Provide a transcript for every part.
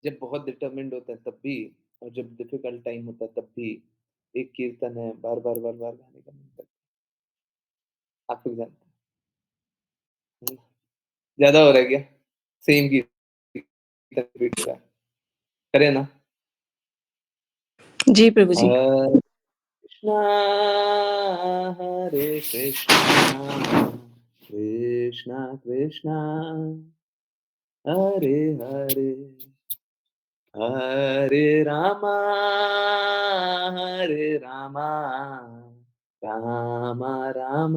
जब बहुत डिटरमिन्ड होता है तब भी और जब डिफिकल्ट टाइम होता है तब भी एक कीर्तन है बार-बार गाने का मन करता है। आप लोग जानते हैं। ज़्यादा हो रहा है क्या? सेम कीर्तन रिपीट हो रहा है। करें ना? जी प्रभु जी। हरे कृष्णा हरे कृष्णा कृष्णा कृष्णा हरे हरे हरे रामा राम राम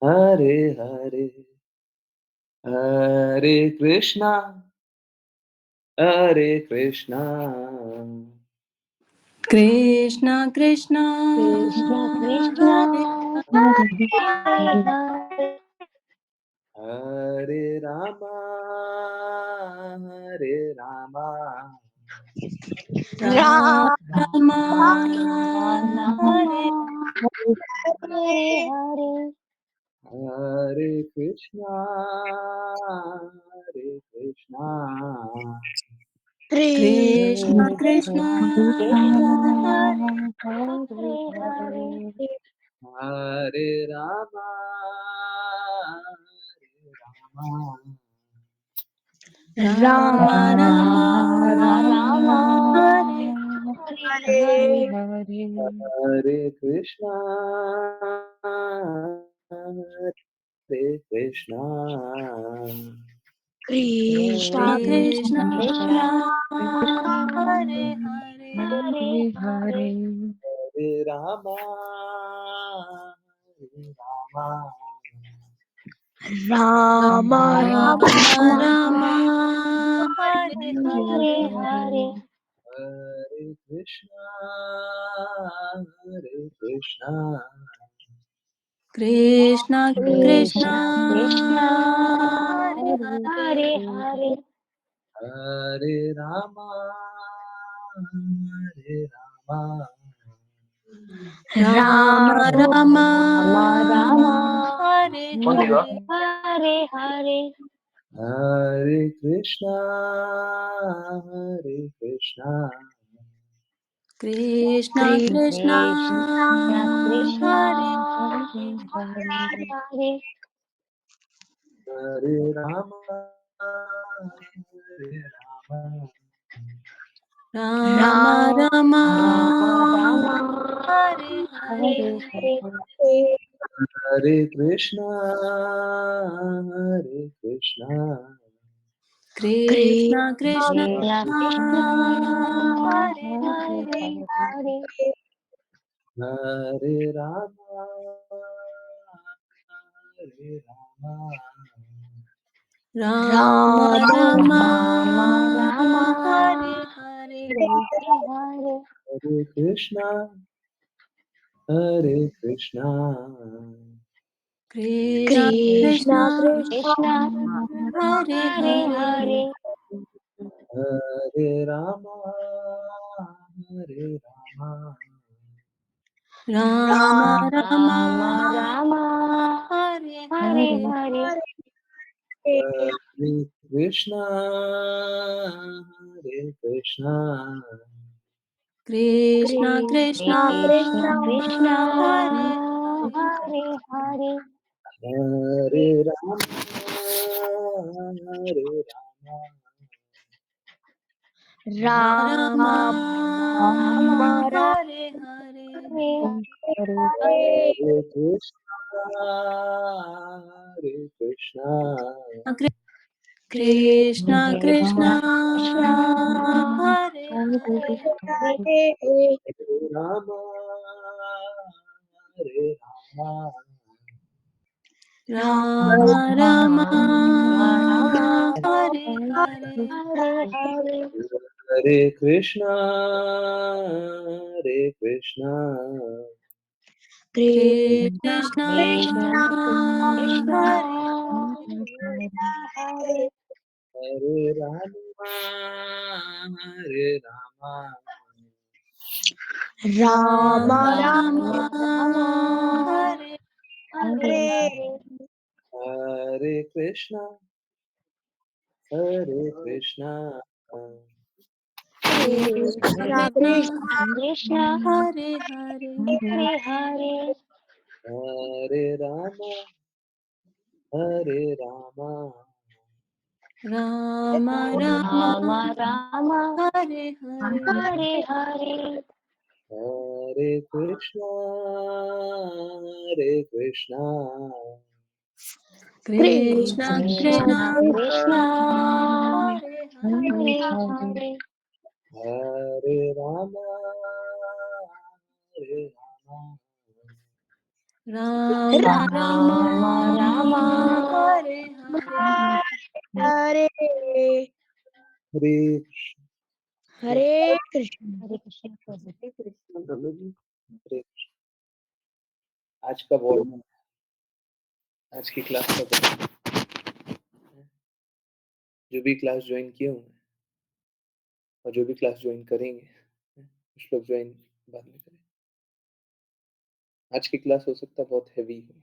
हरे हरे हरे कृष्णा कृष्णा कृष्णा कृष्ण कृष्ण हरे हरे हरे हरे हरे रामा राम राम राम राम हरे हरे हरे हरे कृष्णा कृष्णा कृष्ण कृष्णा कृष्ण हरे हरे हरे हरे रामा राम राम राम राम हरे हरे हरे हरे कृष्णा हरे कृष्णा कृष्ण कृष्णा कृष्ण हरे हरे हरे हरे हरे रामा राम राम राम राम हरे हरे हरे हरे हरे कृष्णा कृष्णा कृष्णा कृष्ण कृष्ण हरे हरे हरे हरे हरे रामा राम राम राम राम हरे हरे हरे हरे हरे कृष्णा कृष्णा कृष्णा कृष्ण कृष्ण हरे हरे हरे हरे रामा राम राम राम राम हरे हरे हरे हरे हरे कृष्णा कृष्णा कृष्णा कृष्ण कृष्ण हरे हरे हरे हरे हरे रामा राम राम राम राम राम हरे हरे हरे हरे कृष्णा हरे कृष्णा कृष्णा कृष्ण कृष्णा कृष्ण हरे हरे हरे हरे हरे रामा राम राम राम राम हरे हरे हरे हरे हरे कृष्णा हरे कृष्णा कृष्णा कृष्णा कृष्ण कृष्ण हरे हरे हरे हरे रामा राम राम राम हरे हरे हरे कृष्णा हरे कृष्णा कृष्णा कृष्णा कृष्ण हरे हरे हरे रामा हरे रामा राम राम हरे हरे हरे हरे हरे कृष्णा कृष्णा कृष्ण कृष्णा कृष्ण हरे हरे हरे रामा हरे रामा राम राम राम राम राम हरे हरे हरे कृष्णा हरे Krishna Hare Krishna Krishna, Krishna Krishna, Hare Hare, Hare Hare, हरे Rama Rama Rama, Rama Rama, Hare Hare, Hare Hare, हरे Krishna Krishna Krishna Krishna, Krishna, Hare Hare, Hare Hare, हरे रामा हरे Rama Rama Rama Rama, Rama, Hare Hare, Hare हरे Hare Krishna Hare Krishna Prabhu. हरे आज का वर्णन आज की class का वर्णन जो भी class join किए होंगे और जो भी क्लास ज्वाइन करेंगे कुछ लोग ज्वाइन बाद में करें आज की क्लास हो सकता है बहुत हैवी हो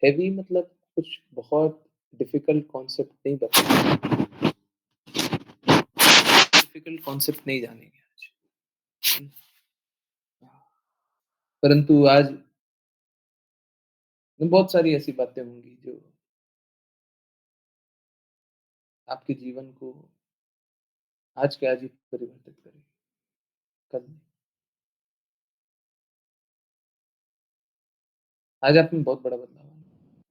हैवी मतलब कुछ बहुत डिफिकल्ट कॉन्सेप्ट नहीं बता डिफिकल्ट कॉन्सेप्ट नहीं जानेंगे आज परंतु आज बहुत सारी ऐसी बातें होंगी जो आपके जीवन को आज के आज ही परिवर्तित करेगी कल नहीं आज आप में बहुत बड़ा बदलाव आना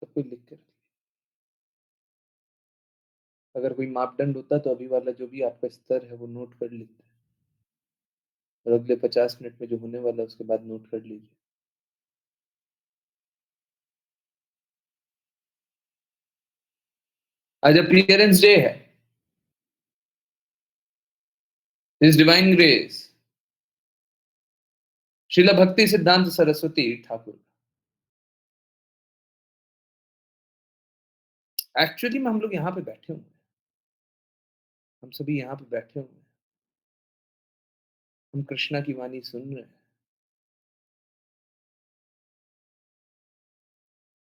सब कुछ लिख के रखिए अगर कोई मापदंड होता तो अभी वाला जो भी आपका स्तर है वो नोट कर लेते और अगले 50 मिनट में जो होने वाला है उसके बाद नोट कर लीजिए आज अपीयरेंस डे है इस डिवाइन ग्रेस श्रीला भक्ति सिद्धांत सरस्वती ठाकुर एक्चुअली में हम लोग यहाँ पे बैठे हुए हैं हम सभी यहाँ पे बैठे हुए हैं हम कृष्णा की वाणी सुन रहे हैं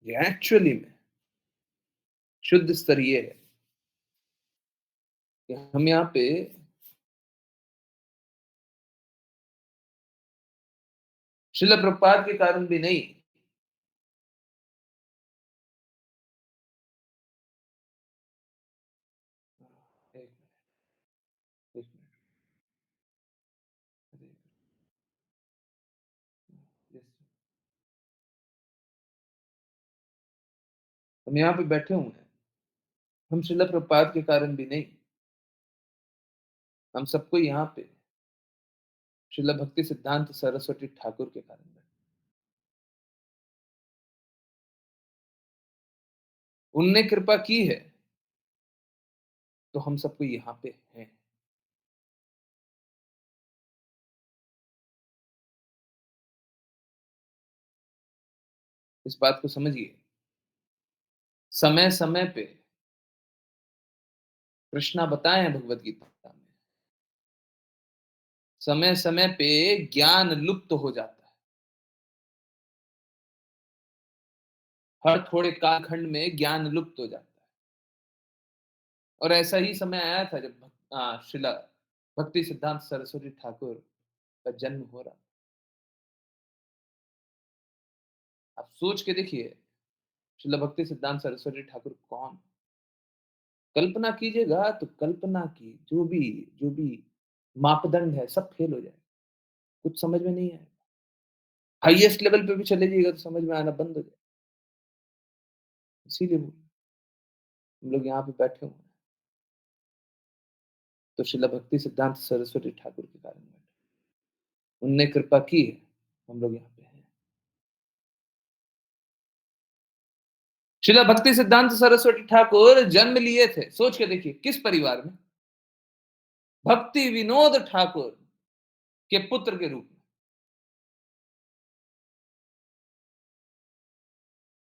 ये एक्चुअली में शुद्ध स्तर ये है कि हम यहाँ पे शिला प्रपात के कारण भी नहीं एक मिनट एक मिनट Yes. हम यहाँ पे बैठे हुए हैं हम शिला प्रपात के कारण भी नहीं हम सबको यहाँ पे शिला भक्ति सिद्धांत सरस्वती ठाकुर के कारण बैठे उनने कृपा की है तो हम सबको यहाँ पे हैं इस बात को समझिए समय समय पे कृष्णा बताए हैं भगवत गीता में समय समय पे ज्ञान लुप्त हो जाता है हर थोड़े कालखंड में ज्ञान लुप्त हो जाता है और ऐसा ही समय आया था जब शिला भक्ति सिद्धांत सरस्वती ठाकुर का जन्म हो रहा आप सोच के देखिए शिला भक्ति सिद्धांत सरस्वती ठाकुर कौन कल्पना कीजिएगा तो कल्पना की जो भी मापदंड है सब फेल हो जाए कुछ समझ में नहीं आएगा हाईएस्ट लेवल पे भी चले जाइएगा तो समझ में आना बंद हो जाए इसीलिए हम लोग यहाँ पे बैठे हुए हैं तो शिला भक्ति सिद्धांत सरस्वती ठाकुर के कारण बैठे उनने कृपा की है हम लोग यहाँ पे हैं शिला भक्ति सिद्धांत सरस्वती ठाकुर जन्म लिए थे सोच के देखिए किस परिवार में भक्ति विनोद ठाकुर के पुत्र के रूप में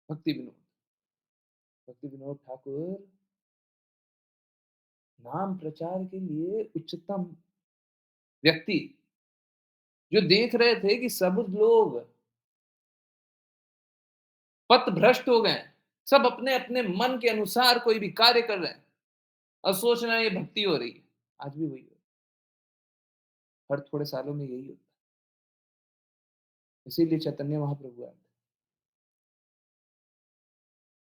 भक्ति विनोद ठाकुर नाम प्रचार के लिए उच्चतम व्यक्ति जो देख रहे थे कि सब लोग पथ भ्रष्ट हो गए सब अपने-अपने मन के अनुसार कोई भी कार्य कर रहे हैं और सोच रहे हैं ये भक्ति हो रही है। आज भी वही है। हर थोड़े सालों में यही होता है। इसीलिए चैतन्य महाप्रभु आए थे।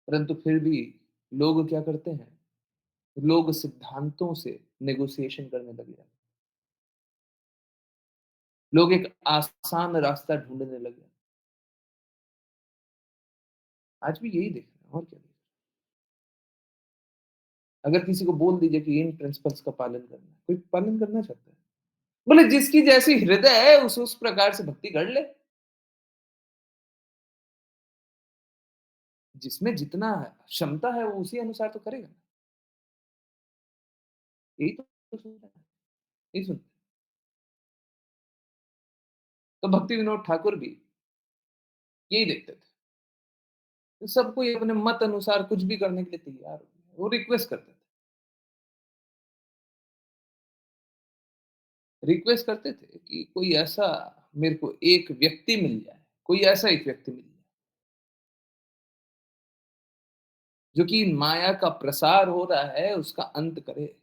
परंतु फिर भी लोग क्या करते हैं? लोग सिद्धांतों से नेगोशिएशन करने लग जाते हैं। लोग एक आसान रास्ता ढूँढने लगे हैं। आज भी यही देख रहे हैं और क्या देख रहे हैं। अगर किसी को बोल दीजिए कि इन प्रिंसिपल्स का पालन करना है, कोई पालन करना चाहता है? बोले जिसकी जैसी हृदय है उस प्रकार से भक्ति कर ले। जिसमें जितना क्षमता है वो उसी अनुसार तो करेगा ना। यही तो सुन रहे हैं, यही सुनते हैं। तो भक्ति विनोद ठाकुर भी यही देखते थे। तो सब कोई अपने मत अनुसार कुछ भी करने के लिए तैयार हो गया। वो रिक्वेस्ट करते थे। रिक्वेस्ट करते थे कि कोई ऐसा मेरे को एक व्यक्ति मिल जाए, कोई ऐसा एक व्यक्ति मिल जाए, जो कि माया का प्रसार हो रहा है उसका अंत करे,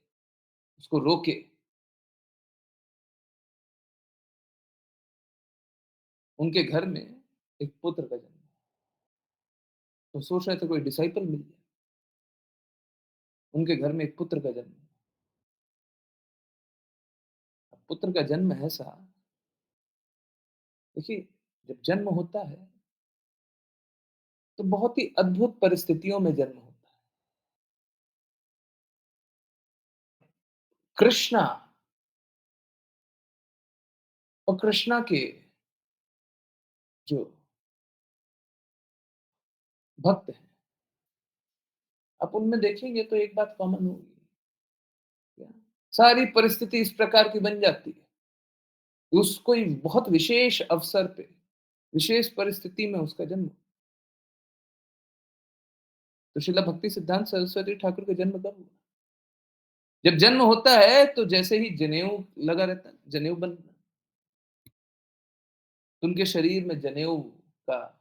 उसको रोके। उनके घर में एक पुत्र का जन्म। तो सोच रहे थे कोई डिसाइपल मिल जाए। उनके घर में एक पुत्र का जन्म। अब पुत्र का जन्म ऐसा, देखिए जब जन्म होता है तो बहुत ही अद्भुत परिस्थितियों में जन्म होता है। कृष्णा और कृष्णा के जो भक्त हैं, आप उनमें देखेंगे तो एक बात कॉमन होगी, क्या? सारी परिस्थिति इस प्रकार की बन जाती है। उस कोई बहुत विशेष अवसर पे, विशेष परिस्थिति में उसका जन्म। तो श्रीला भक्ति सिद्धांत सरस्वती ठाकुर का जन्म कब हुआ? जब जन्म होता है तो जैसे ही जनेऊ लगा रहता है, जनेऊ बंधना, तो उनके शरीर में जनेऊ का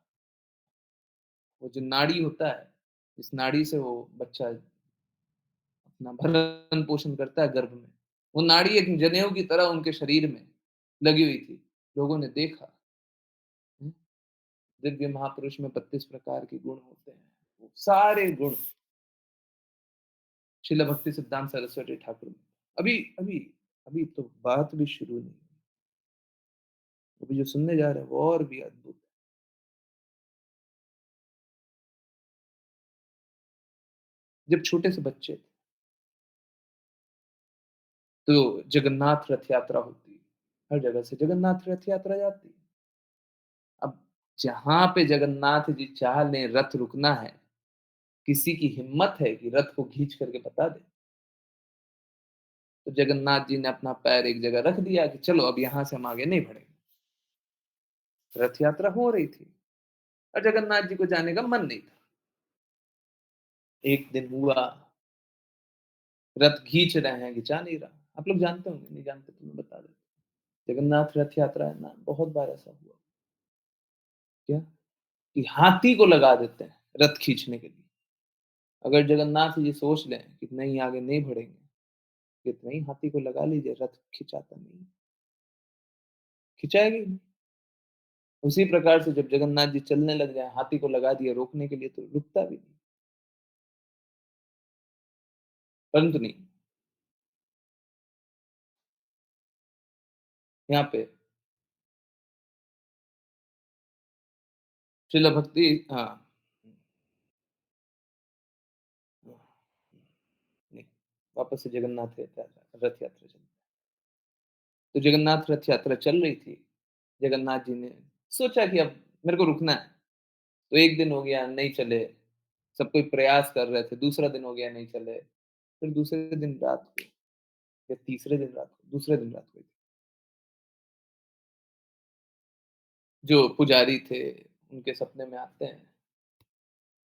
वो जो नाड़ी होता है, इस नाड़ी से वो बच्चा अपना भरण पोषण करता है गर्भ में। वो नाड़ी एक जनेऊ की तरह उनके शरीर में लगी हुई थी। लोगों ने देखा, हुँ, दिव्य महापुरुष में 32 प्रकार के गुण होते हैं। वो सारे गुण श्रील भक्ति सिद्धांत सरस्वती ठाकुर में। अभी अभी अभी तो बात भी शुरू नहीं हुई। अभी जो सुनने जा रहे हैं वो और भी अद्भुत है। जब छोटे से बच्चे थे, तो जगन्नाथ रथ यात्रा होती है। हर जगह से जगन्नाथ रथ यात्रा जाती है। अब जहाँ पे जगन्नाथ जी चाह लें रथ रुकना है, किसी की हिम्मत है कि रथ को खींच करके बता दे? तो जगन्नाथ जी ने अपना पैर एक जगह रख दिया कि चलो अब यहाँ से हम आगे नहीं बढ़ेंगे। रथ यात्रा हो रही थी और जगन्नाथ जी को जाने का मन नहीं था। एक दिन हुआ, रथ खींच रहे हैं, खिंचा नहीं रहा। आप लोग जानते होंगे, नहीं जानते तो मैं बता देता हूँ। जगन्नाथ रथ यात्रा है ना, बहुत बार ऐसा हुआ। क्या? कि हाथी को लगा देते हैं रथ खींचने के लिए। अगर जगन्नाथ जी सोच लें कि नहीं आगे नहीं बढ़ेंगे, कितना ही हाथी को लगा लीजिए, रथ खिंचाता नहीं, खिंचाएगा ही नहीं। उसी प्रकार से जब जगन्नाथ जी चलने लग जाए, हाथी को लगा दिया रोकने के लिए तो रुकता भी नहीं। परंतु नहीं, यहाँ पे श्रील भक्ति, हाँ, नहीं, वापस से जगन्नाथ रथ यात्रा चल। तो जगन्नाथ रथ यात्रा चल रही थी। जगन्नाथ जी ने सोचा कि अब मेरे को रुकना है। तो एक दिन हो गया नहीं चले, सब कोई प्रयास कर रहे थे, दूसरा दिन हो गया नहीं चले, फिर दूसरे दिन रात को या तीसरे दिन रात को, दूसरे दिन रात को जो पुजारी थे उनके सपने में आते हैं,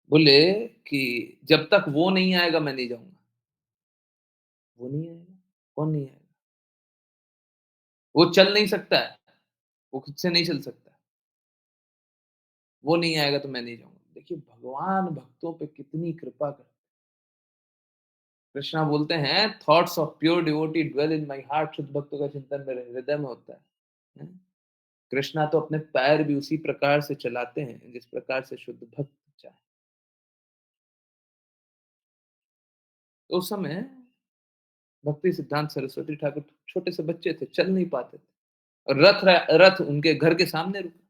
बोले कि जब तक वो नहीं आएगा मैं नहीं जाऊँगा। वो नहीं आएगा? कौन नहीं आएगा? वो चल नहीं सकता है, वो खुद से नहीं चल सकता। वो नहीं आएगा तो मैं नहीं जाऊँगा। देखिए भगवान भक्तों पे कितनी कृपा करते हैं। कृष्णा बोलते हैं thoughts of pure devotee dwell in my heart, शुद्ध भक्तों का चिंतन मेरे हृदय में होता है। हैं? कृष्णा तो अपने पैर भी उसी प्रकार से चलाते हैं जिस प्रकार से शुद्ध भक्त चाहे। तो उस समय भक्ति सिद्धांत सरस्वती ठाकुर छोटे से बच्चे थे, चल नहीं पाते थे, और रथ उनके घर के सामने रुका,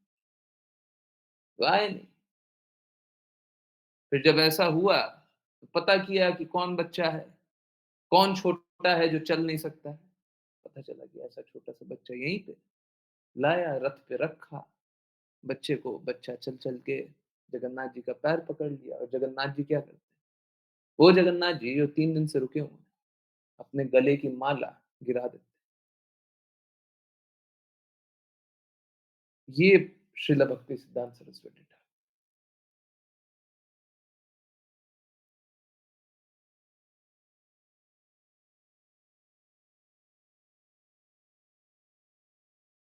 तो आए नहीं। फिर जब ऐसा हुआ तो पता किया कि कौन बच्चा है, कौन छोटा है जो चल नहीं सकता है। पता चला कि ऐसा छोटा सा बच्चा यहीं पे लाया, रथ पे रखा बच्चे को, बच्चा चल चल के जगन्नाथ जी का पैर पकड़ लिया। और जगन्नाथ जी क्या करते हैं, वो जगन्नाथ जी जो 3 दिन से रुके हुए हैं, अपने गले की माला गिरा देते। ये श्रील भक्ति सिद्धांत सरस्वती ठाकुर।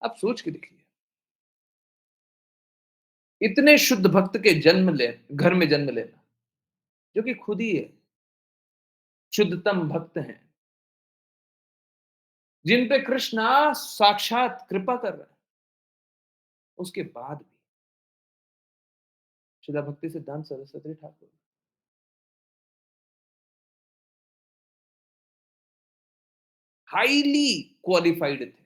आप सोच के देखिए, इतने शुद्ध भक्त के जन्म ले घर में जन्म लेना, जो कि खुद ही है शुद्धतम भक्त हैं, जिन पे कृष्णा साक्षात कृपा कर रहा है, उसके बाद भी श्रील भक्ति सिद्धांत सरस्वती ठाकुर हाईली क्वालिफाइड थे।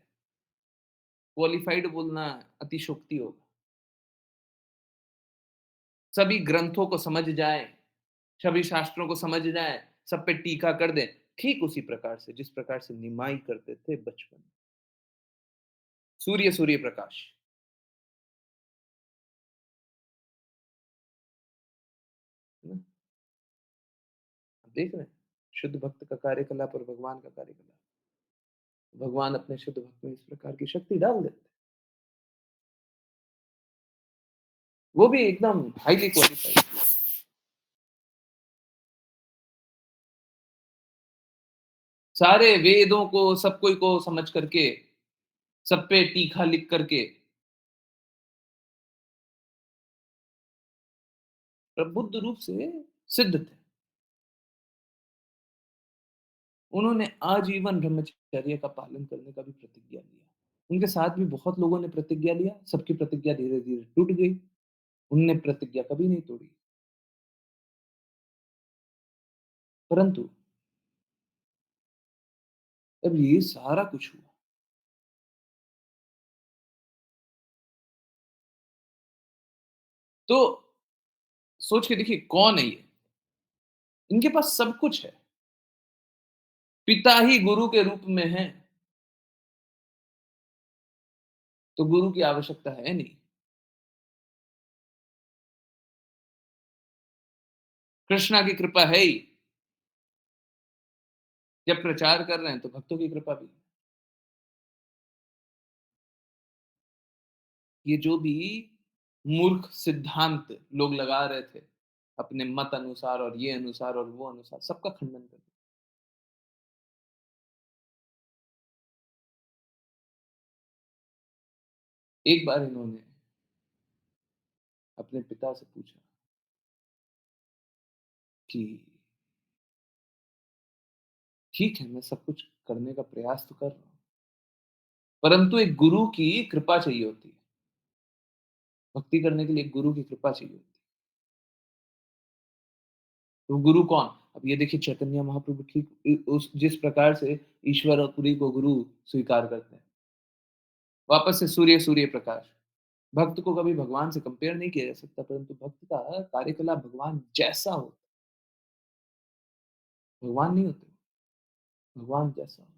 क्वालिफाइड बोलना अतिशोक्ति होगा। सभी ग्रंथों को समझ जाएं, सभी शास्त्रों को समझ जाएं, सब पे टीका कर दें, ठीक उसी प्रकार से जिस प्रकार से निमाई करते थे बचपन में। सूर्य प्रकाश। है ना? आप देख रहे हैं शुद्ध भक्त का कार्यकलाप और भगवान का कार्यकलाप। भगवान अपने शुद्ध भक्त में इस प्रकार की शक्ति डाल देते, वो भी एकदम हाईली क्वालिफाइड। सारे वेदों को सब कोई को समझ करके, सब पे टीका लिख करके प्रबुद्ध रूप से सिद्ध थे। उन्होंने आजीवन ब्रह्मचर्य का पालन करने का भी प्रतिज्ञा लिया। उनके साथ भी बहुत लोगों ने प्रतिज्ञा लिया, सबकी प्रतिज्ञा धीरे धीरे टूट गई, उनने प्रतिज्ञा कभी नहीं तोड़ी। परंतु अब ये सारा कुछ हुआ, तो सोच के देखिए कौन है ये, इनके पास सब कुछ है, पिता ही गुरु के रूप में है, तो गुरु की आवश्यकता है नहीं। कृष्णा की कृपा है ही, जब प्रचार कर रहे हैं तो भक्तों की कृपा भी। ये जो भी मूर्ख सिद्धांत लोग लगा रहे थे अपने मत अनुसार और ये अनुसार और वो अनुसार, सबका खंडन कर दिया। एक बार इन्होंने अपने पिता से पूछा कि ठीक है, मैं सब कुछ करने का प्रयास तो कर रहा हूं, परंतु एक गुरु की कृपा चाहिए होती है। भक्ति करने के लिए एक गुरु की कृपा चाहिए होती है। तो गुरु कौन? अब ये देखिए चैतन्य महाप्रभु ठीक उस जिस प्रकार से ईश्वरपुरी को गुरु स्वीकार करते हैं, वापस से सूर्य प्रकाश। भक्त को कभी भगवान से कंपेयर नहीं किया जा सकता, परंतु भक्त का कार्यकलाप भगवान जैसा हो, भगवान नहीं होते, भगवान जैसा हो।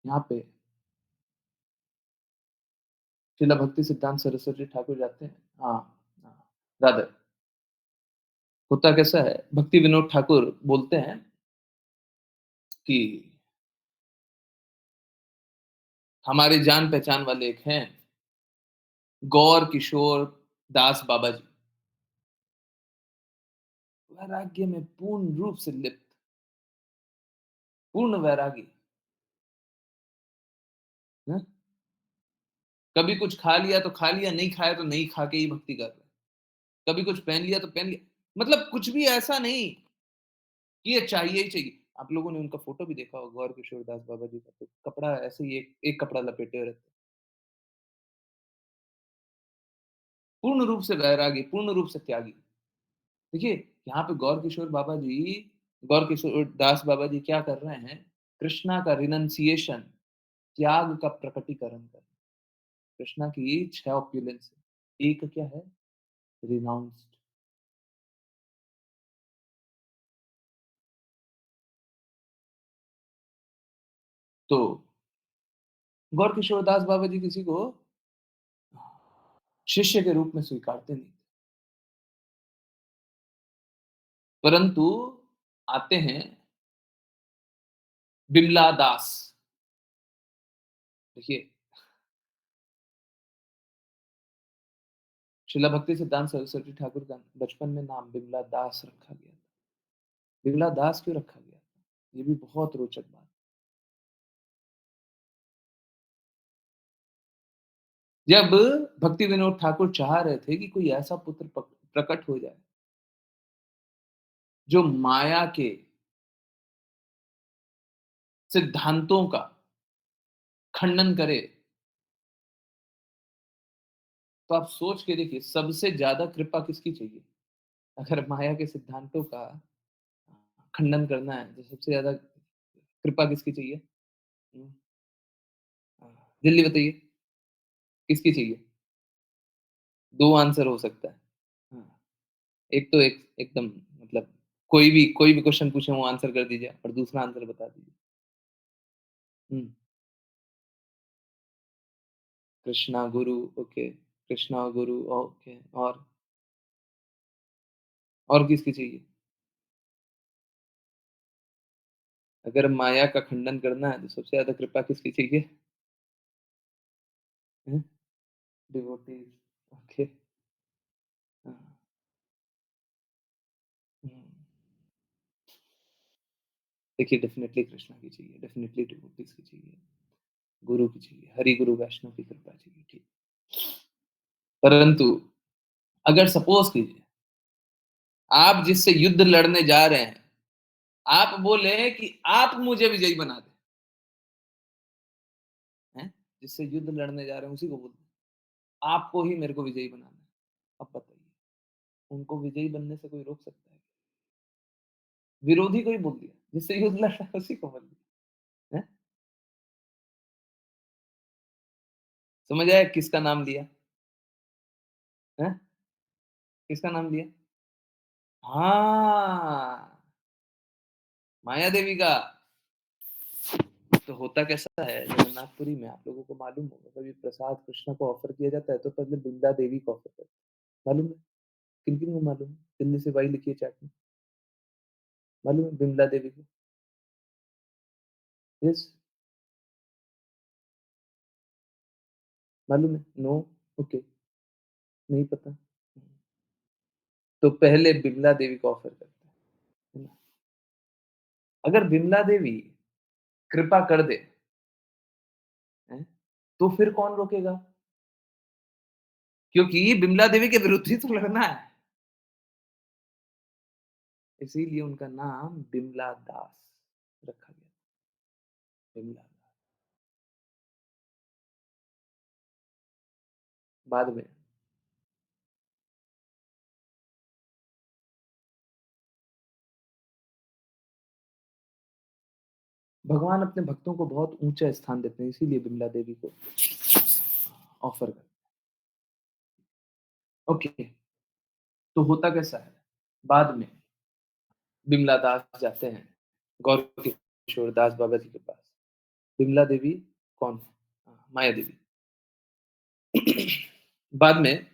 यहाँ पे शिला भक्ति सिद्धांत सरस्वती ठाकुर जाते हैं। हाँ, हाँ, राधे। होता कैसा है, भक्ति विनोद ठाकुर बोलते हैं कि हमारे जान पहचान वाले एक हैं, गौर किशोर दास बाबा जी, वैराग्य में पूर्ण रूप से लिप्त, पूर्ण वैरागी है? कभी कुछ खा लिया तो खा लिया, नहीं खाया तो नहीं खा के ही भक्ति कर रहे हैं। कभी कुछ पहन लिया तो पहन लिया, मतलब कुछ भी ऐसा नहीं कि ये चाहिए ही चाहिए। आप लोगों ने उनका फोटो भी देखा होगा, गौर किशोर दास बाबा जी का, तो कपड़ा ऐसे ही एक एक कपड़ा लपेटे हुए रहते हैं। पूर्ण रूप से वैरागी, पूर्ण रूप से त्यागी। देखिए, यहाँ पे गौर किशोर दास बाबा जी क्या कर रहे हैं? कृष्णा का रिनंसिएशन, त्याग का प्रकटीकरण कर रहे हैं। कृष्णा की 6 ऑप्युलेंस है। एक क्या है? रिनाउंस्ड। तो गौर किशोर दास बाबा जी किसी को शिष्य के रूप में स्वीकारते नहीं, परंतु आते हैं बिमला दास। देखिए, श्रीला भक्ति सिद्धांत सरस्वती ठाकुर का बचपन में नाम बिमला दास रखा गया था। बिमला दास क्यों रखा गया था? ये भी बहुत रोचक बात। जब भक्ति विनोद ठाकुर चाह रहे थे कि कोई ऐसा पुत्र प्रकट हो जाए जो माया के सिद्धांतों का खंडन करे, तो आप सोच के देखिए सबसे ज्यादा कृपा किसकी चाहिए? अगर माया के सिद्धांतों का खंडन करना है तो सबसे ज्यादा कृपा किसकी चाहिए? हम्म, जल्दी बताइए, किसकी चाहिए? दो आंसर हो सकता है। हाँ, एक तो एकदम, मतलब कोई भी क्वेश्चन पूछे वो आंसर कर दीजिए, और दूसरा आंसर बता दीजिए। हम्म, कृष्णा गुरु, ओके, कृष्णा गुरु, ओके, और किसकी चाहिए? अगर माया का खंडन करना है तो सबसे ज्यादा कृपा किसकी चाहिए? Devotees, okay. हाँ, हम्म, देखिए, डेफिनेटली कृष्णा की चाहिए, डेफिनेटली डिवोटीज की चाहिए, गुरु की चाहिए, हरि गुरु वैष्णव की कृपा चाहिए, ठीक। परंतु अगर सपोज कीजिए आप जिससे युद्ध लड़ने जा रहे हैं, आप बोले कि आप मुझे विजयी बना दे, हैं? जिससे युद्ध लड़ने जा रहे हैं उसी को बोलते हैं आपको ही मेरे को विजयी बनाना है। अब बताइए, उनको विजयी बनने से कोई रोक सकता है? विरोधी को ही बोल दिया, जिससे युद्ध लड़ रहा है उसी को बोल दिया, हैं? समझ आया किसका नाम लिया? हैं? किसका नाम लिया? हाँ, माया देवी का। तो होता कैसा है जगन्नाथपुरी में, आप लोगों को मालूम होगा, कभी प्रसाद कृष्ण को ऑफर किया जाता है तो पहले बिमला देवी को ऑफर करते हैं। मालूम है? किन किन को मालूम है? जल्दी से भाई लिखिए चैट में। मालूम है बिमला देवी को? यस, मालूम है? नो, ओके, नहीं पता। तो पहले बिमला देवी को ऑफर करते हैं, है ना? अगर बिमला देवी कृपा कर दे, हैं, तो फिर कौन रोकेगा? क्योंकि बिमला देवी के विरुद्ध ही तो लड़ना है, इसीलिए उनका नाम बिमला दास रखा गया। बिमला दास। बाद में भगवान अपने भक्तों को बहुत ऊंचा स्थान देते हैं, इसीलिए बिमला देवी को ऑफर करते हैं। ओके, तो होता कैसा है? बाद में बिमला दास जाते हैं गौर किशोर दास बाबा जी के पास। बिमला देवी कौन है? माया देवी। बाद में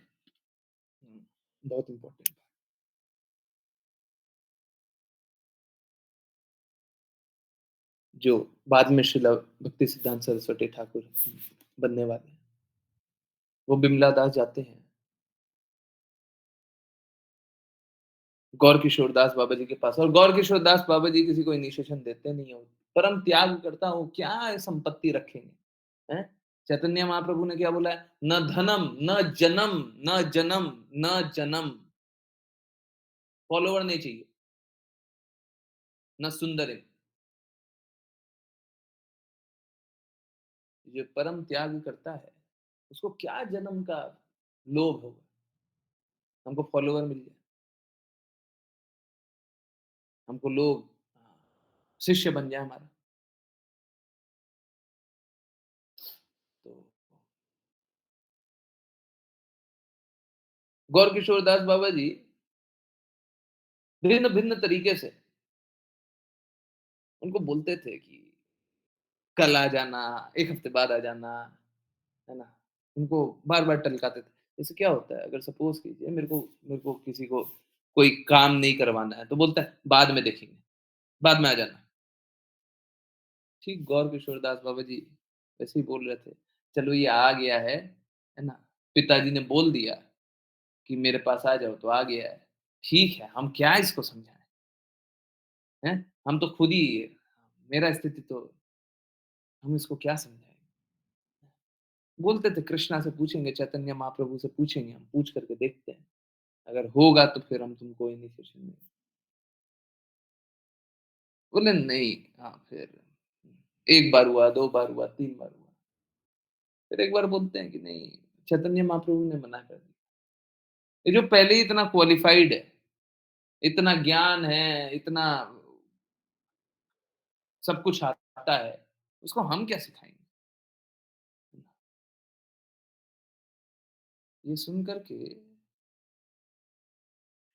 बहुत इंपॉर्टेंट, जो बाद में श्रीला भक्ति सिद्धांत सरस्वती ठाकुर बनने वाले हैं, वो बिमला दास जाते हैं गौर किशोर दास बाबा जी के पास, और गौर किशोर दास बाबा जी किसी को इनिशिएशन देते नहीं हो, परम त्याग करता हूँ, क्या संपत्ति रखेंगे, हैं? चैतन्य महाप्रभु ने क्या बोला है? न धनम, न जन्म, न जन्म, न जन्म, फॉलोवर नहीं चाहिए, ना सुंदर। जो परम त्याग करता है, उसको क्या जन्म का लोभ होगा, हमको फॉलोवर मिल जाए, हमको लोग शिष्य बन जाए हमारा। तो गौर किशोर दास बाबा जी भिन्न भिन्न तरीके से उनको बोलते थे कि कल आ जाना, एक हफ्ते बाद आ जाना, है ना? उनको बार-बार टलकाते थे। जैसे क्या होता है, अगर सपोज़ कीजिए मेरे को किसी को कोई काम नहीं करवाना है, तो बोलता है बाद में देखेंगे, बाद में आ जाना। ठीक गौर किशोर दास बाबा जी वैसे ही बोल रहे थे, चलो ये आ गया है ना? पिताजी ने बोल दिया कि मेरे पास आ जाओ, तो आ गया है। ठीक है, हम क्या इसको समझाएँ, हैं? हम तो खुद ही मेरा स्थिति तो हम इसको क्या समझाएँ? बोलते थे कृष्णा से पूछेंगे, चैतन्य महाप्रभु से पूछेंगे, हम पूछ करके देखते हैं। अगर होगा तो फिर हम तुमको इनिशिएशन देंगे। बोले नहीं, हाँ, फिर 1 बार हुआ, 2 बार हुआ, 3 बार हुआ। फिर एक बार बोलते हैं कि नहीं, चैतन्य महाप्रभु ने मना कर दिया। ये जो पहले ही इतना क्वालिफाइड है, इतना ज्ञान है, इतना सब कुछ आता है, उसको हम क्या सिखाएँगे? ये सुन कर के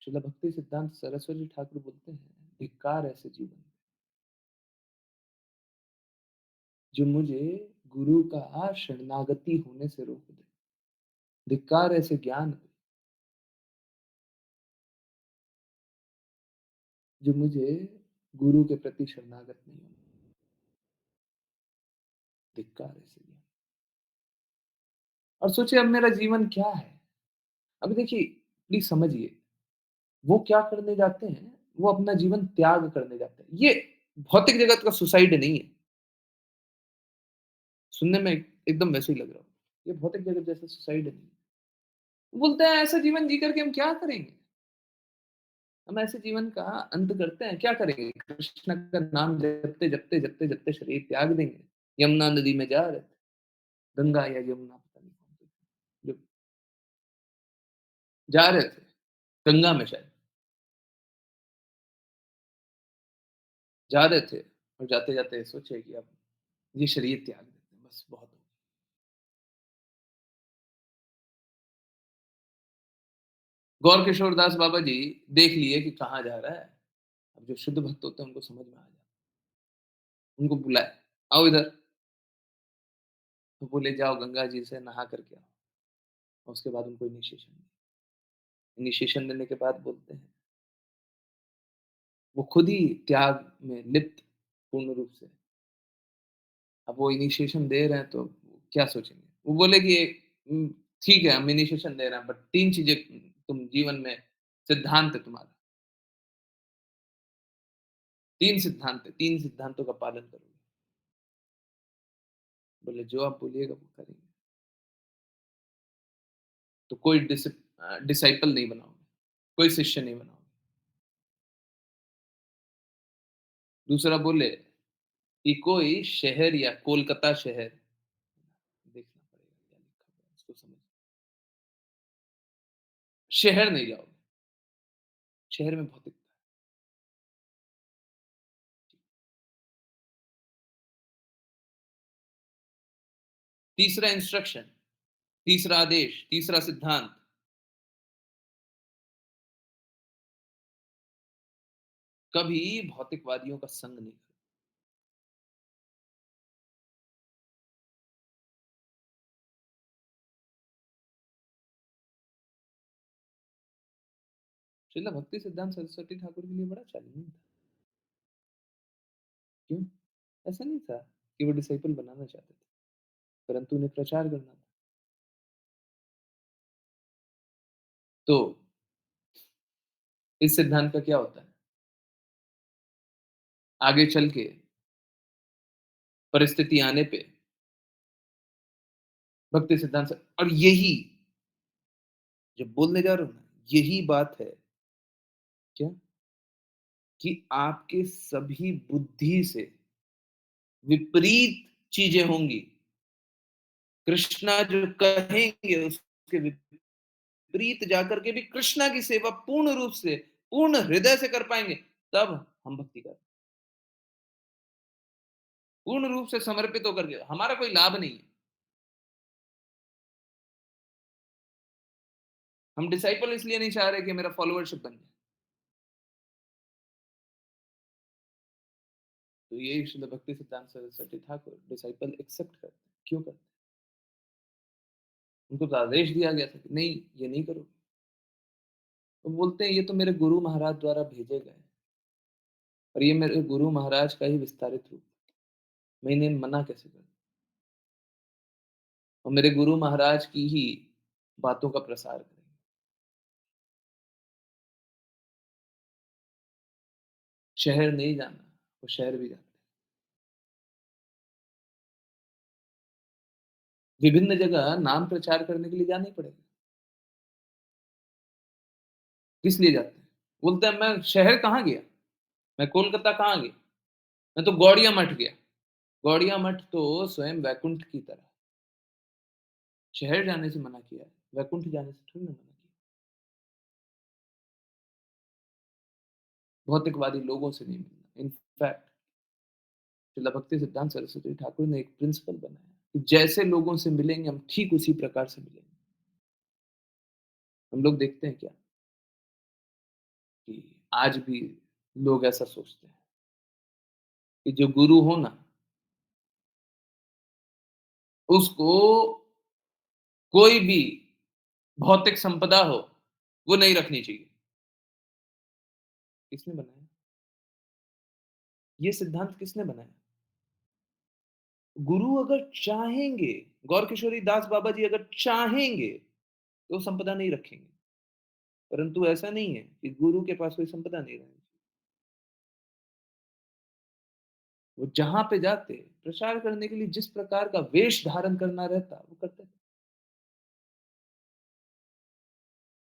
श्रील भक्ति सिद्धांत सरस्वती ठाकुर बोलते हैं, धिक्कार ऐसे जीवन में, जो मुझे गुरु का शरणागति होने से रोक दे। धिक्कार ऐसे ज्ञान पे, जो मुझे गुरु के प्रति शरणागत नहीं होने। धिक्कार ऐसे ज्ञान। और सोचिए अब मेरा जीवन क्या है? अभी देखिए, प्लीज़ समझिए, वो क्या करने जाते हैं, वो अपना जीवन त्याग करने जाते हैं। ये भौतिक जगत का सुसाइड नहीं है। सुनने में एकदम वैसे ही लग रहा हो। ये भौतिक जगत जैसा सुसाइड नहीं है। वो बोलते हैं ऐसा जीवन जी करके हम क्या करेंगे? हम ऐसे जीवन का अंत करते हैं, क्या करेंगे? कृष्ण का नाम जपते, जपते, जपते, जपते शरीर त्याग देंगे। यमुना नदी में जा रहे थे, गंगा या यमुना पता नहीं कौन सी थी, जो जा रहे थे, गंगा में शायद, जा रहे थे और जाते-जाते सोचे कि अब ये शरीर त्याग देते हैं, बस बहुत हो गया। गौर किशोर दास बाबा जी देख लिए कि कहाँ जा रहा है। अब जो शुद्ध भक्त होते हैं उनको समझ में आ जाता है। उनको बुलाए, आओ इधर। तो बोले जाओ गंगा जी से नहा करके आओ। और उसके बाद उनको इनिशिएशन दी। इनिशिएशन देने के बाद बोलते हैं, वो खुद ही त्याग में लिप्त पूर्ण रूप से। अब वो इनिशिएशन दे रहे हैं तो क्या सोचेंगे? वो बोले कि उम, ठीक है हम इनिशिएशन दे रहे हैं बट 3 चीज़ें तुम जीवन में सिद्धांत है तुम्हारा। 3 सिद्धांत है, 3 सिद्धांतों का पालन करोगे। बोले जो आप बोलिएगा वो करेंगे। तो कोई डिसाइपल नहीं बनाओगे, कोई शिष्य नहीं बनाओगे। दूसरा बोले कि कोई शहर या कोलकाता शहर देखना पड़ेगा क्या लिखा हुआ है उसको समझ। शहर नहीं जाओगे, शहर में भौतिकता है। तीसरा इंस्ट्रक्शन, तीसरा आदेश, तीसरा सिद्धांत, कभी भौतिकवादियों का संग नहीं करो। श्रील भक्ति सिद्धांत सरस्वती ठाकुर के लिए बड़ा चैलेंजिंग था। क्यों? ऐसा नहीं था कि वो डिसाइपल बनाना चाहते थे, परंतु उन्हें प्रचार करना था। तो इस सिद्धांत का क्या होता है? आगे चल के परिस्थिति आने पे भक्ति सिद्धांत से और यही जब बोलने जा रहा हूँ ना, यही बात है क्या? कि आपके सभी बुद्धि से विपरीत चीजें होंगी। कृष्णा जो कहेंगे उसके विपरीत जाकर के भी कृष्णा की सेवा पूर्ण रूप से, पूर्ण हृदय से कर पाएंगे, तब हम भक्ति करें। पूर्ण रूप से समर्पित होकर के, हमारा कोई लाभ नहीं है। हम डिसाइपल इसलिए नहीं चाह रहे कि मेरा फॉलोअरशिप बन जाए। तो ये श्रील भक्ति सिद्धांत सरस्वती ठाकुर डिसाइपल एक्सेप्ट करते हैं। क्यों करते हैं? उनको तो आदेश दिया गया था कि नहीं, ये नहीं करो। तो बोलते हैं ये तो मेरे गुरु महाराज द्वारा भेजे गए, और ये मेरे गुरु महाराज का ही विस्तारित रूप, मैं इन्हें मना कैसे करूं? और मेरे गुरु महाराज की ही बातों का प्रसार करेंगे। शहर नहीं जाना, वो शहर भी जाते हैं। विभिन्न जगह नाम प्रचार करने के लिए जाना ही पड़ेगा। किस लिए जाते हैं? बोलते हैं मैं शहर कहाँ गया, मैं कोलकाता कहाँ गया, मैं तो गौड़िया मठ गया। गौड़िया मठ तो स्वयं वैकुंठ की तरह, शहर जाने से मना किया है, वैकुंठ जाने से थोड़ी ना मना किया। भौतिकवादी लोगों से नहीं मिलना। इनफैक्ट श्रील भक्ति सिद्धांत सरस्वती ठाकुर ने एक प्रिंसिपल बनाया कि जैसे लोगों से मिलेंगे हम ठीक उसी प्रकार से मिलेंगे। हम लोग देखते हैं क्या कि आज भी लोग ऐसा सोचते हैं कि जो गुरु हो ना, उसको कोई भी भौतिक संपदा हो वो नहीं रखनी चाहिए। किसने बनाया ये सिद्धांत? किसने बनाया? गुरु अगर चाहेंगे, गौर किशोरी दास बाबा जी अगर चाहेंगे तो संपदा नहीं रखेंगे। परंतु ऐसा नहीं है कि गुरु के पास कोई संपदा नहीं रहेगी। वो जहां पे जाते प्रचार करने के लिए जिस प्रकार का वेश धारण करना रहता वो करते थे,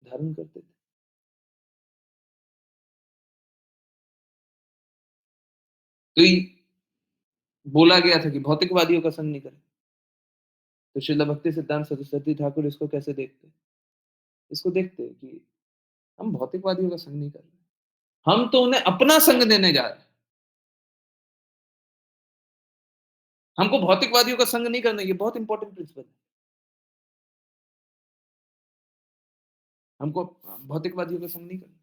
धारण करते थे। तो ये बोला गया था कि भौतिकवादियों का संग नहीं करें। तो श्रील भक्ति सिद्धांत सरस्वती ठाकुर इसको कैसे देखते हैं? इसको देखते हैं कि हम भौतिकवादियों का संग नहीं कर रहे, हम तो उन्हें अपना संग देने जा रहे हैं। हमको भौतिकवादियों का संग नहीं करना। ये बहुत इंपॉर्टेंट प्रिंसिपल है। हमको भौतिकवादियों का संग नहीं करना।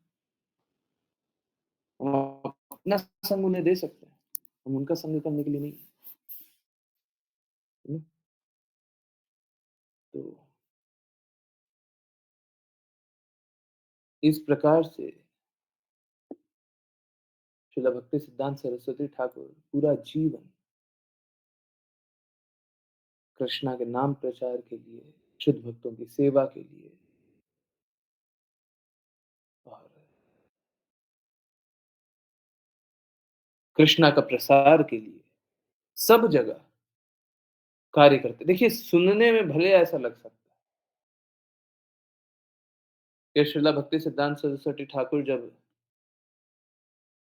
हम अपना संग उन्हें दे सकते हैं, हम उनका संग करने के लिए नहीं। है ना? तो इस प्रकार से श्रील भक्ति सिद्धांत सरस्वती ठाकुर पूरा जीवन कृष्णा के नाम प्रचार के लिए, शुद्ध भक्तों की सेवा के लिए और कृष्णा का प्रसार के लिए सब जगह कार्य करते। देखिए, सुनने में भले ऐसा लग सकता है कि श्रील भक्ति सिद्धांत सरस्वती ठाकुर जब,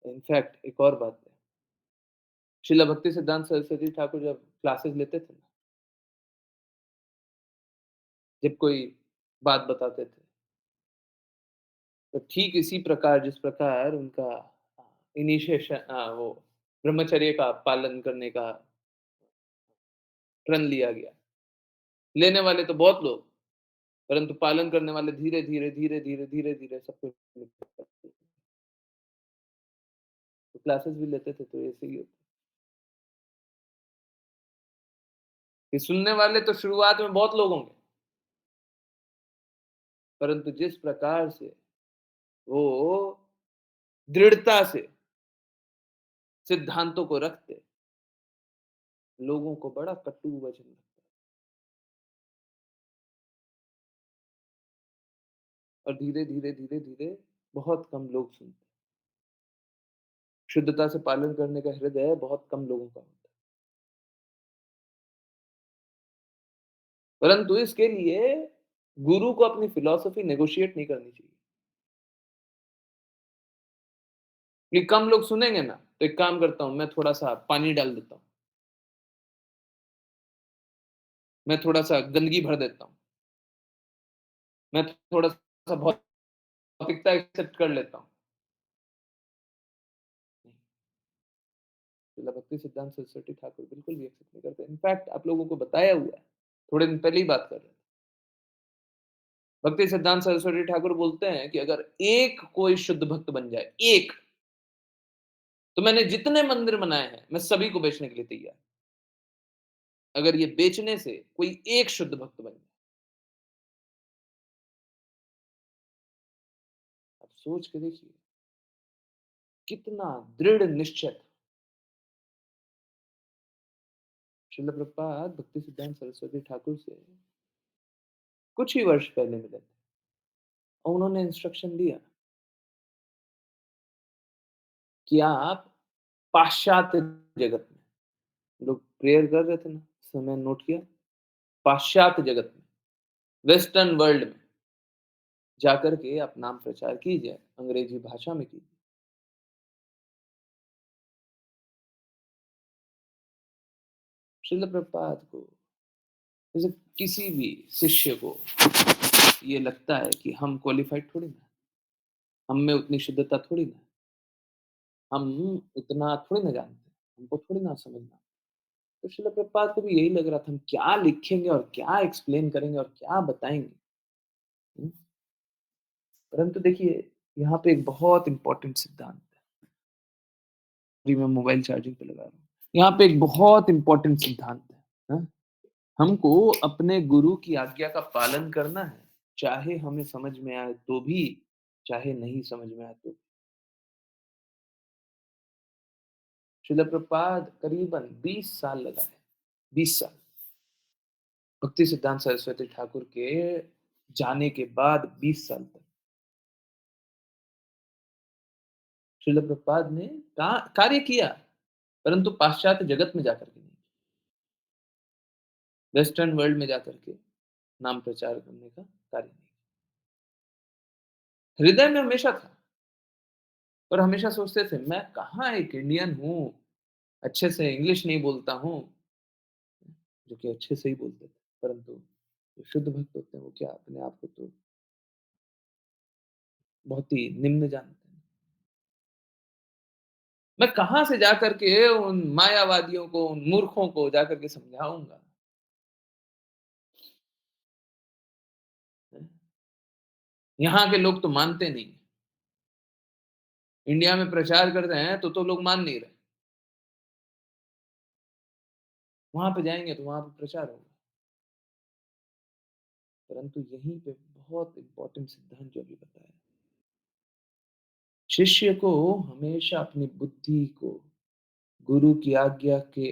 इनफैक्ट एक और बात है, श्रील भक्ति सिद्धांत सरस्वती ठाकुर जब क्लासेस लेते थे ना, जब कोई बात बताते थे, तो ठीक इसी प्रकार जिस प्रकार उनका इनिशिएशन, वो ब्रह्मचर्य का पालन करने का प्रण लिया गया। लेने वाले तो बहुत लोग, परंतु पालन करने वाले धीरे धीरे धीरे धीरे धीरे धीरे सब कुछ। तो क्लासेस भी लेते थे तो ऐसे ही होता कि सुनने वाले तो शुरुआत में बहुत लोग होंगे, परंतु जिस प्रकार से वो दृढ़ता से सिद्धांतों को रखते, लोगों को बड़ा कटु वचन लगता है। और धीरे धीरे धीरे धीरे बहुत कम लोग सुनते। शुद्धता से पालन करने का हृदय बहुत कम लोगों का होता है। परंतु इसके लिए गुरु को अपनी फिलॉसफी नेगोशिएट नहीं करनी चाहिए। ये कम लोग सुनेंगे ना, तो एक काम करता हूँ, मैं थोड़ा-सा पानी डाल देता हूँ, मैं थोड़ा-सा गंदगी भर देता हूँ, मैं थोड़ा-सा भौतिकता एक्सेप्ट कर लेता हूँ। श्रील भक्ति सिद्धांत सरस्वती ठाकुर बिल्कुल भी एक्सेप्ट नहीं करते। इनफैक्ट आप लोगों को बताया हुआ है, थोड़े दिन पहले ही बात कर रहे थे। भक्ति सिद्धांत सरस्वती ठाकुर बोलते हैं कि अगर एक कोई शुद्ध भक्त बन जाए, एक, तो मैंने जितने मंदिर बनाए हैं, मैं सभी को बेचने के लिए तैयार। अगर ये बेचने से कोई एक शुद्ध भक्त बन जाए, आप सोच के देखिए, कितना दृढ़ निश्चय था। श्रील प्रभुपाद भक्ति सिद्धांत सरस्वती ठाकुर से कुछ ही वर्ष पहले मिले थे और उन्होंने इंस्ट्रक्शन दिया कि आप पाश्चात्य जगत में, लोग प्रेयर कर रहे थे ना, समय नोट किया, पाश्चात्य जगत में, वेस्टर्न वर्ल्ड में जाकर के आप नाम प्रचार कीजिए, अंग्रेजी भाषा में कीजिए। श्रील प्रभुपाद को, जैसे किसी भी शिष्य को ये लगता है कि हम क्वालिफाइड थोड़ी ना, हम में उतनी शुद्धता थोड़ी ना, हम उतना थोड़ी ना जानते, हमको थोड़ी ना समझना। तो श्रील प्रभुपाद को भी यही लग रहा था, हम क्या लिखेंगे और क्या एक्सप्लेन करेंगे और क्या बताएंगे। हुँ? परंतु देखिए, यहाँ पे एक बहुत इम्पोर्टेंट सिद्धांत है। अभी मैं मोबाइल चार्जिंग पे लगा रहा हूँ। यहाँ पे एक बहुत इम्पोर्टेंट सिद्धांत है, हाँ? हमको अपने गुरु की आज्ञा का पालन करना है, चाहे हमें समझ में आए तो भी, चाहे नहीं समझ में आए तो भी। श्रील प्रभुपाद करीबन 20 साल लगाए, 20 साल। भक्ति सिद्धांत सरस्वती ठाकुर के जाने के बाद 20 साल तक श्रील प्रभुपाद ने कार्य किया, परंतु पाश्चात्य जगत में जाकर के नहीं, वेस्टर्न वर्ल्ड में जाकर के नाम प्रचार करने का कार्य नहीं। हृदय में हमेशा था, और हमेशा सोचते थे, मैं कहाँ एक इंडियन हूँ, अच्छे से इंग्लिश नहीं बोलता हूँ, जो कि अच्छे से ही बोलते थे, परंतु जो शुद्ध भक्त होते हैं, वो क्या अपने आप को तो बहुत ही निम्न जानते हैं। मैं कहाँ से जाकर के उन मायावादियों को, उन मूर्खों को जाकर के समझाऊँगा? यहाँ के लोग तो मानते नहीं। इंडिया में प्रचार कर रहे हैं, तो लोग मान नहीं रहे। वहाँ पे जाएँगे तो वहाँ पे प्रचार होगा। परंतु यहीं पे बहुत इम्पोर्टेंट सिद्धांत जो अभी बताया, शिष्य को हमेशा अपनी बुद्धि को गुरु की आज्ञा के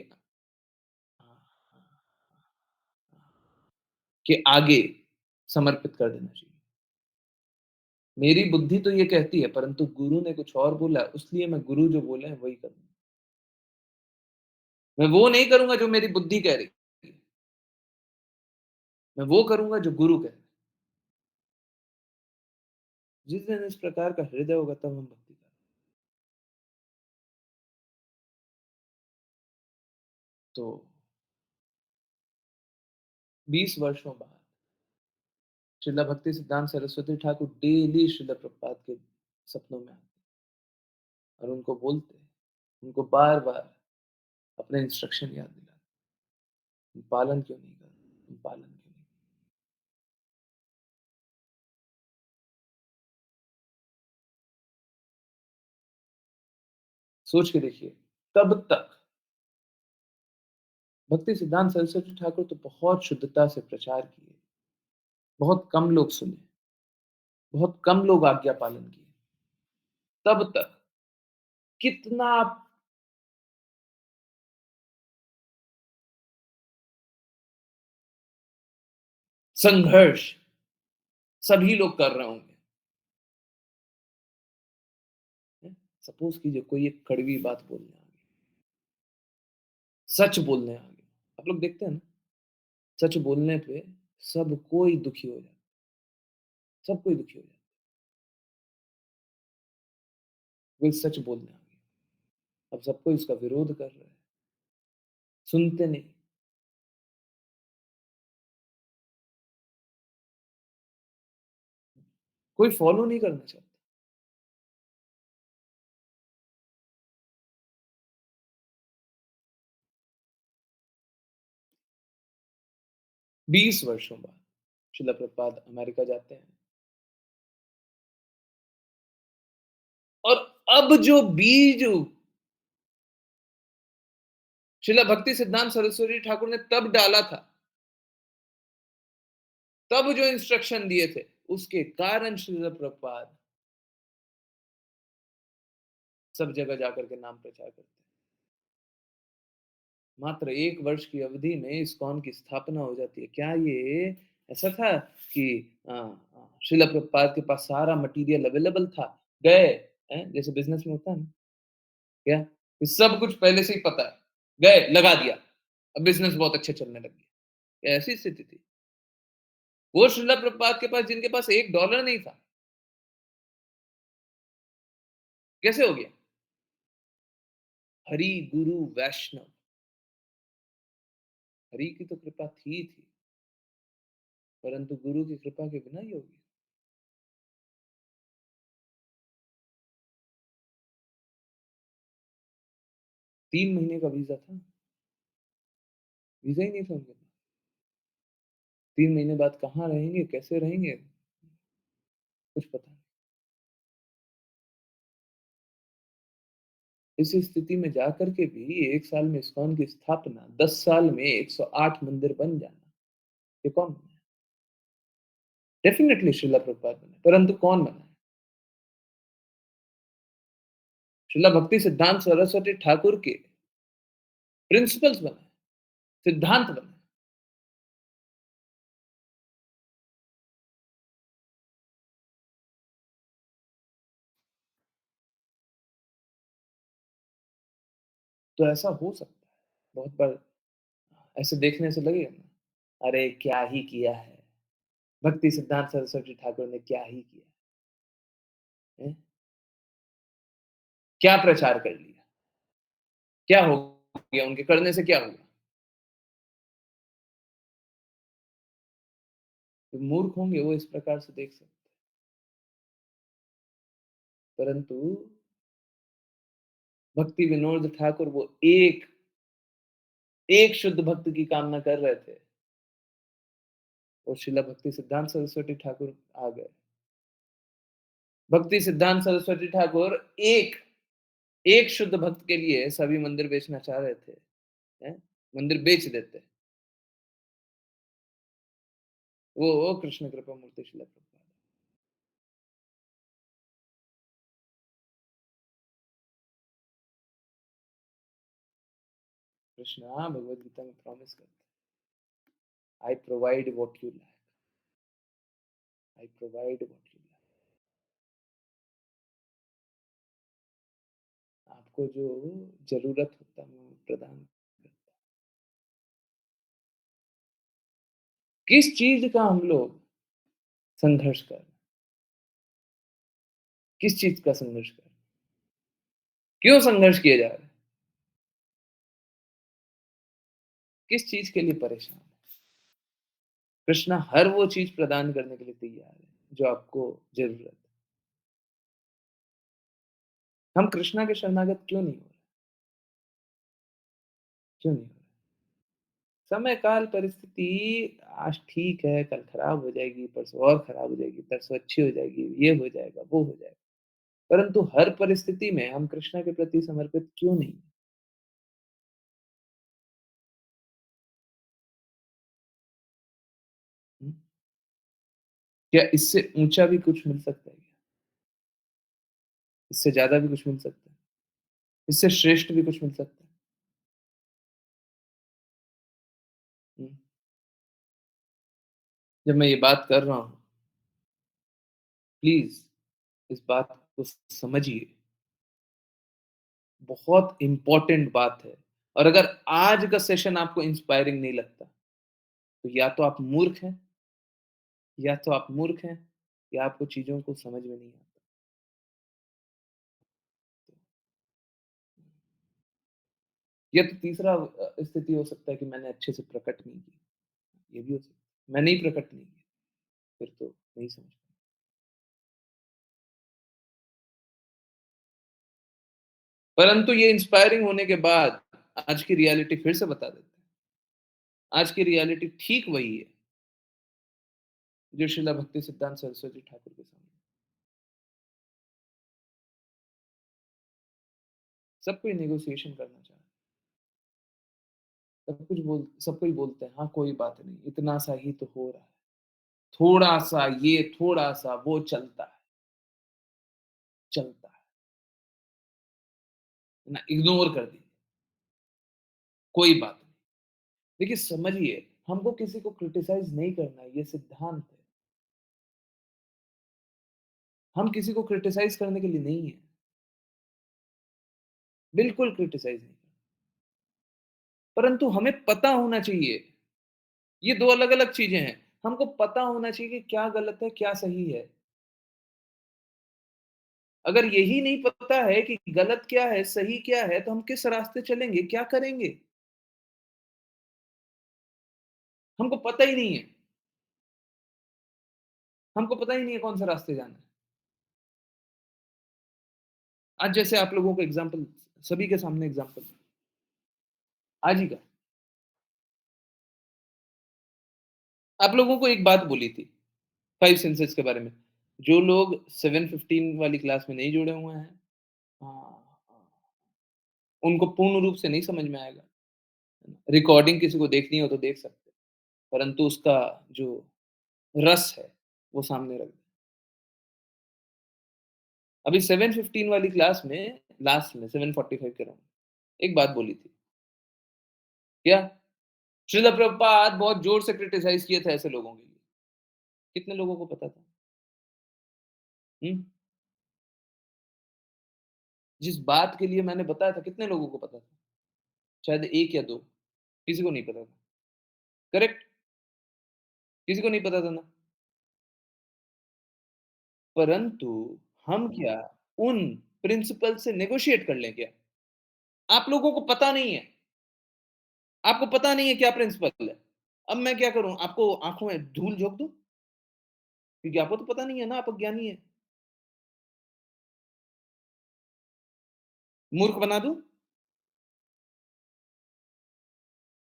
आगे समर्पित कर देना चाहिए। मेरी बुद्धि तो ये कहती है, परंतु गुरु ने कुछ और बोला, इसलिए मैं गुरु जो बोले हैं वही करूँगा। मैं वो नहीं करूँगा जो मेरी बुद्धि कह रही है, मैं वो करूँगा जो गुरु कह रहा है। जिस दिन इस प्रकार का हृदय होगा, तब हम भक्ति करेंगे। तो 20 वर्षों बाद श्रील भक्ति सिद्धांत सरस्वती ठाकुर डेली श्रील प्रभुपाद के सपनों में आते और उनको बोलते, उनको बार-बार अपने इंस्ट्रक्शन याद दिलाते, तुम पालन क्यों नहीं कर रहे? तुम पालन क्यों नहीं? सोच के देखिए, तब तक भक्ति सिद्धांत सरस्वती ठाकुर तो बहुत शुद्धता से प्रचार किए, बहुत कम लोग सुने, बहुत कम लोग आज्ञा पालन किए। तब तक कितना संघर्ष सभी लोग कर रहे होंगे। सपोज कीजिए कोई एक कड़वी बात बोलने आ गई, सच बोलने आ गई। आप लोग देखते हैं ना, सच बोलने पे सब कोई दुखी हो जाता है, सब कोई दुखी हो जाता है। कोई सच बोलने आ गया। अब सब कोई इसका विरोध कर रहा है, सुनते नहीं। कोई फॉलो नहीं करना चाहता। 20 वर्षों बाद शिला प्रभुपाद अमेरिका जाते हैं और अब जो बीज शिला भक्ति सिद्धांत सरस्वती ठाकुर ने तब डाला था, तब जो इंस्ट्रक्शन दिए थे, उसके कारण शिला प्रभुपाद सब जगह जाकर के नाम प्रचार करते हैं। मात्र 1 वर्ष की अवधि में इस्कॉन की स्थापना हो जाती है। क्या ये ऐसा था कि शिला प्रभुपाद के पास सारा मटेरियल अवेलेबल था, गए जैसे बिज़नेस में होता है ना, क्या? कि सब कुछ पहले से ही पता है, गए, लगा दिया, अब बिज़नेस बहुत अच्छे चलने लग गए। क्या ऐसी स्थिति थी? वो शिला प्रभुपाद के पास जिनके पास $1 नहीं था, कैसे हो गया? हरि, गुरु, वैष्णव, हरि की तो कृपा थी, परंतु गुरु की कृपा के बिना ही होगी। 3 महीने का वीज़ा था, वीज़ा ही नहीं था उनके पास। 3 महीने बाद कहाँ रहेंगे, कैसे रहेंगे, कुछ पता नहीं। इस स्थिति में जाकर के भी 1 साल में इस्कॉन की स्थापना, 10 साल में 108 मंदिर बन जाना, ये कौन बनाया? डेफिनिटली श्रीला प्रभुपाद बनाए, परंतु कौन बनाए? श्रीला भक्ति सिद्धांत सरस्वती ठाकुर के प्रिंसिपल्स बनाए, सिद्धांत बनाए। तो ऐसा हो सकता है, बहुत बार ऐसे देखने से लगेगा ना, अरे क्या ही किया है, भक्ति सिद्धांत सरस्वती ठाकुर ने क्या ही किया है? क्या प्रचार कर लिया, क्या हो गया, उनके करने से क्या हुआ? तो मूर्ख होंगे वो इस प्रकार से देख सकते, परंतु भक्ति विनोद ठाकुर वो एक शुद्ध भक्त की कामना कर रहे थे और शिला भक्ति सिद्धांत सरस्वती ठाकुर आ गए। भक्ति सिद्धांत सरस्वती ठाकुर एक शुद्ध भक्त के लिए सभी मंदिर बेचना चाह रहे थे, हैं? मंदिर बेच देते। वो कृष्ण कृपा मूर्ति शिला प्रभुपाद। कृष्णा भगवद गीता में प्रॉमिस करते हैं, I provide what you lack, I provide what you lack. आपको जो जरूरत होता है मैं प्रदान करता हूँ। किस चीज का हम लोग संघर्ष कर रहे हैं? किस चीज का संघर्ष कर रहे हैं? क्यों संघर्ष किए जा रहे हैं? किस चीज के लिए परेशान है? कृष्णा हर वो चीज प्रदान करने के लिए तैयार है जो आपको जरूरत है। हम कृष्णा के शरणागत क्यों नहीं हो रहे? क्यों नहीं हो रहे? समय काल परिस्थिति आज ठीक है, कल खराब हो जाएगी, परसों और खराब हो जाएगी, तरसों अच्छी हो जाएगी, ये हो जाएगा, वो हो जाएगा, परंतु हर परिस्थिति में हम कृष्णा के प्रति समर्पित क्यों नहीं? हम्म? क्या इससे ऊंचा भी कुछ मिल सकता है क्या? इससे ज्यादा भी कुछ मिल सकता है? इससे श्रेष्ठ भी कुछ मिल सकता है? हम्म? जब मैं ये बात कर रहा हूँ, प्लीज इस बात को समझिए, बहुत इंपॉर्टेंट बात है। और अगर आज का सेशन आपको इंस्पायरिंग नहीं लगता, तो या तो आप मूर्ख हैं, या तो आप मूर्ख हैं, या आपको चीजों को समझ में नहीं आता। या तो तीसरा स्थिति हो सकता है कि मैंने अच्छे से प्रकट नहीं की, ये भी हो सकता है। मैंने ही प्रकट नहीं किया, फिर तो नहीं समझ पाए। परंतु ये इंस्पायरिंग होने के बाद आज की रियलिटी फिर से बता देते हैं। आज की रियलिटी ठीक वही है, जो श्रीला भक्ति सिद्धांत सरस्वती ठाकुर के सामने। सब कोई नेगोशिएशन करना चाह रहा है। सब कोई बोलते हैं, हाँ, कोई बात नहीं, इतना सा ही तो हो रहा है। थोड़ा-सा ये, थोड़ा-सा वो चलता है, चलता है ना, इग्नोर कर दीजिए, कोई बात नहीं। देखिए समझिए, हमको किसी को क्रिटिसाइज़ नहीं करना है, ये सिद्धांत है। हम किसी को क्रिटिसाइज़ करने के लिए नहीं है, बिल्कुल क्रिटिसाइज़ नहीं। परंतु हमें पता होना चाहिए, ये 2 अलग-अलग चीज़ें हैं। हमको पता होना चाहिए कि क्या गलत है, क्या सही है। अगर यही नहीं पता है कि गलत क्या है, सही क्या है, तो हम किस रास्ते चलेंगे, क्या करेंगे? हमको पता ही नहीं है। हमको पता ही नहीं है कौन-से रास्ते जाना है। आज जैसे आप लोगों को एग्ज़ाम्पल सभी के सामने एग्ज़ाम्पल आज ही का। आप लोगों को एक बात बोली थी, 5 सेंसेस के बारे में। जो लोग 715 वाली क्लास में नहीं जुड़े हुए हैं, हाँ, उनको पूर्ण रूप से नहीं समझ में आएगा। रिकॉर्डिंग किसी को देखनी हो तो देख सकते हैं, परंतु उसका जो रस है, वो सामने रख दें। अभी 715 वाली क्लास में लास्ट में 745 के अराउंड एक बात बोली थी। क्या? श्रील प्रभुपाद बहुत जोर से क्रिटिसाइज़ किए थे ऐसे लोगों के लिए। कितने लोगों को पता था? हुँ? जिस बात के लिए मैंने बताया था, कितने लोगों को पता था? शायद 1 या 2, किसी को नहीं पता था। करेक्ट? किसी को नहीं पता था ना? परंतु हम क्या उन प्रिंसिपल से नेगोशिएट कर लें क्या? आप लोगों को पता नहीं है। आपको पता नहीं है क्या प्रिंसिपल है। अब मैं क्या करूँ? आपको आँखों में धूल झोंक दूँ? क्योंकि आपको तो पता नहीं है ना, आप अज्ञानी हैं। मूर्ख बना दूँ?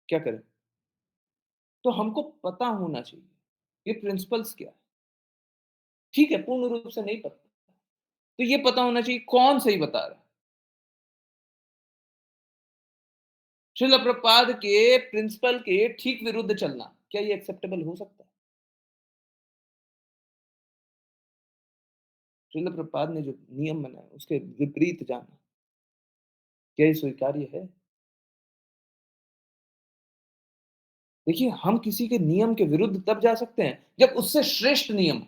क्या करें? तो हमको पता होना चाहिए, ये प्रिंसिपल्स क्या है? ठीक है, पूर्ण रूप से नहीं पता। तो ये पता होना चाहिए कौन सही बता रहा है। श्रील प्रभुपाद के प्रिंसिपल के ठीक विरुद्ध चलना, क्या ये एक्सेप्टेबल हो सकता है? श्रील प्रभुपाद ने जो नियम बनाए, उसके विपरीत जाना, क्या ये स्वीकार्य है? देखिए, हम किसी के नियम के विरुद्ध तब जा सकते हैं, जब उससे श्रेष्ठ नियम हो।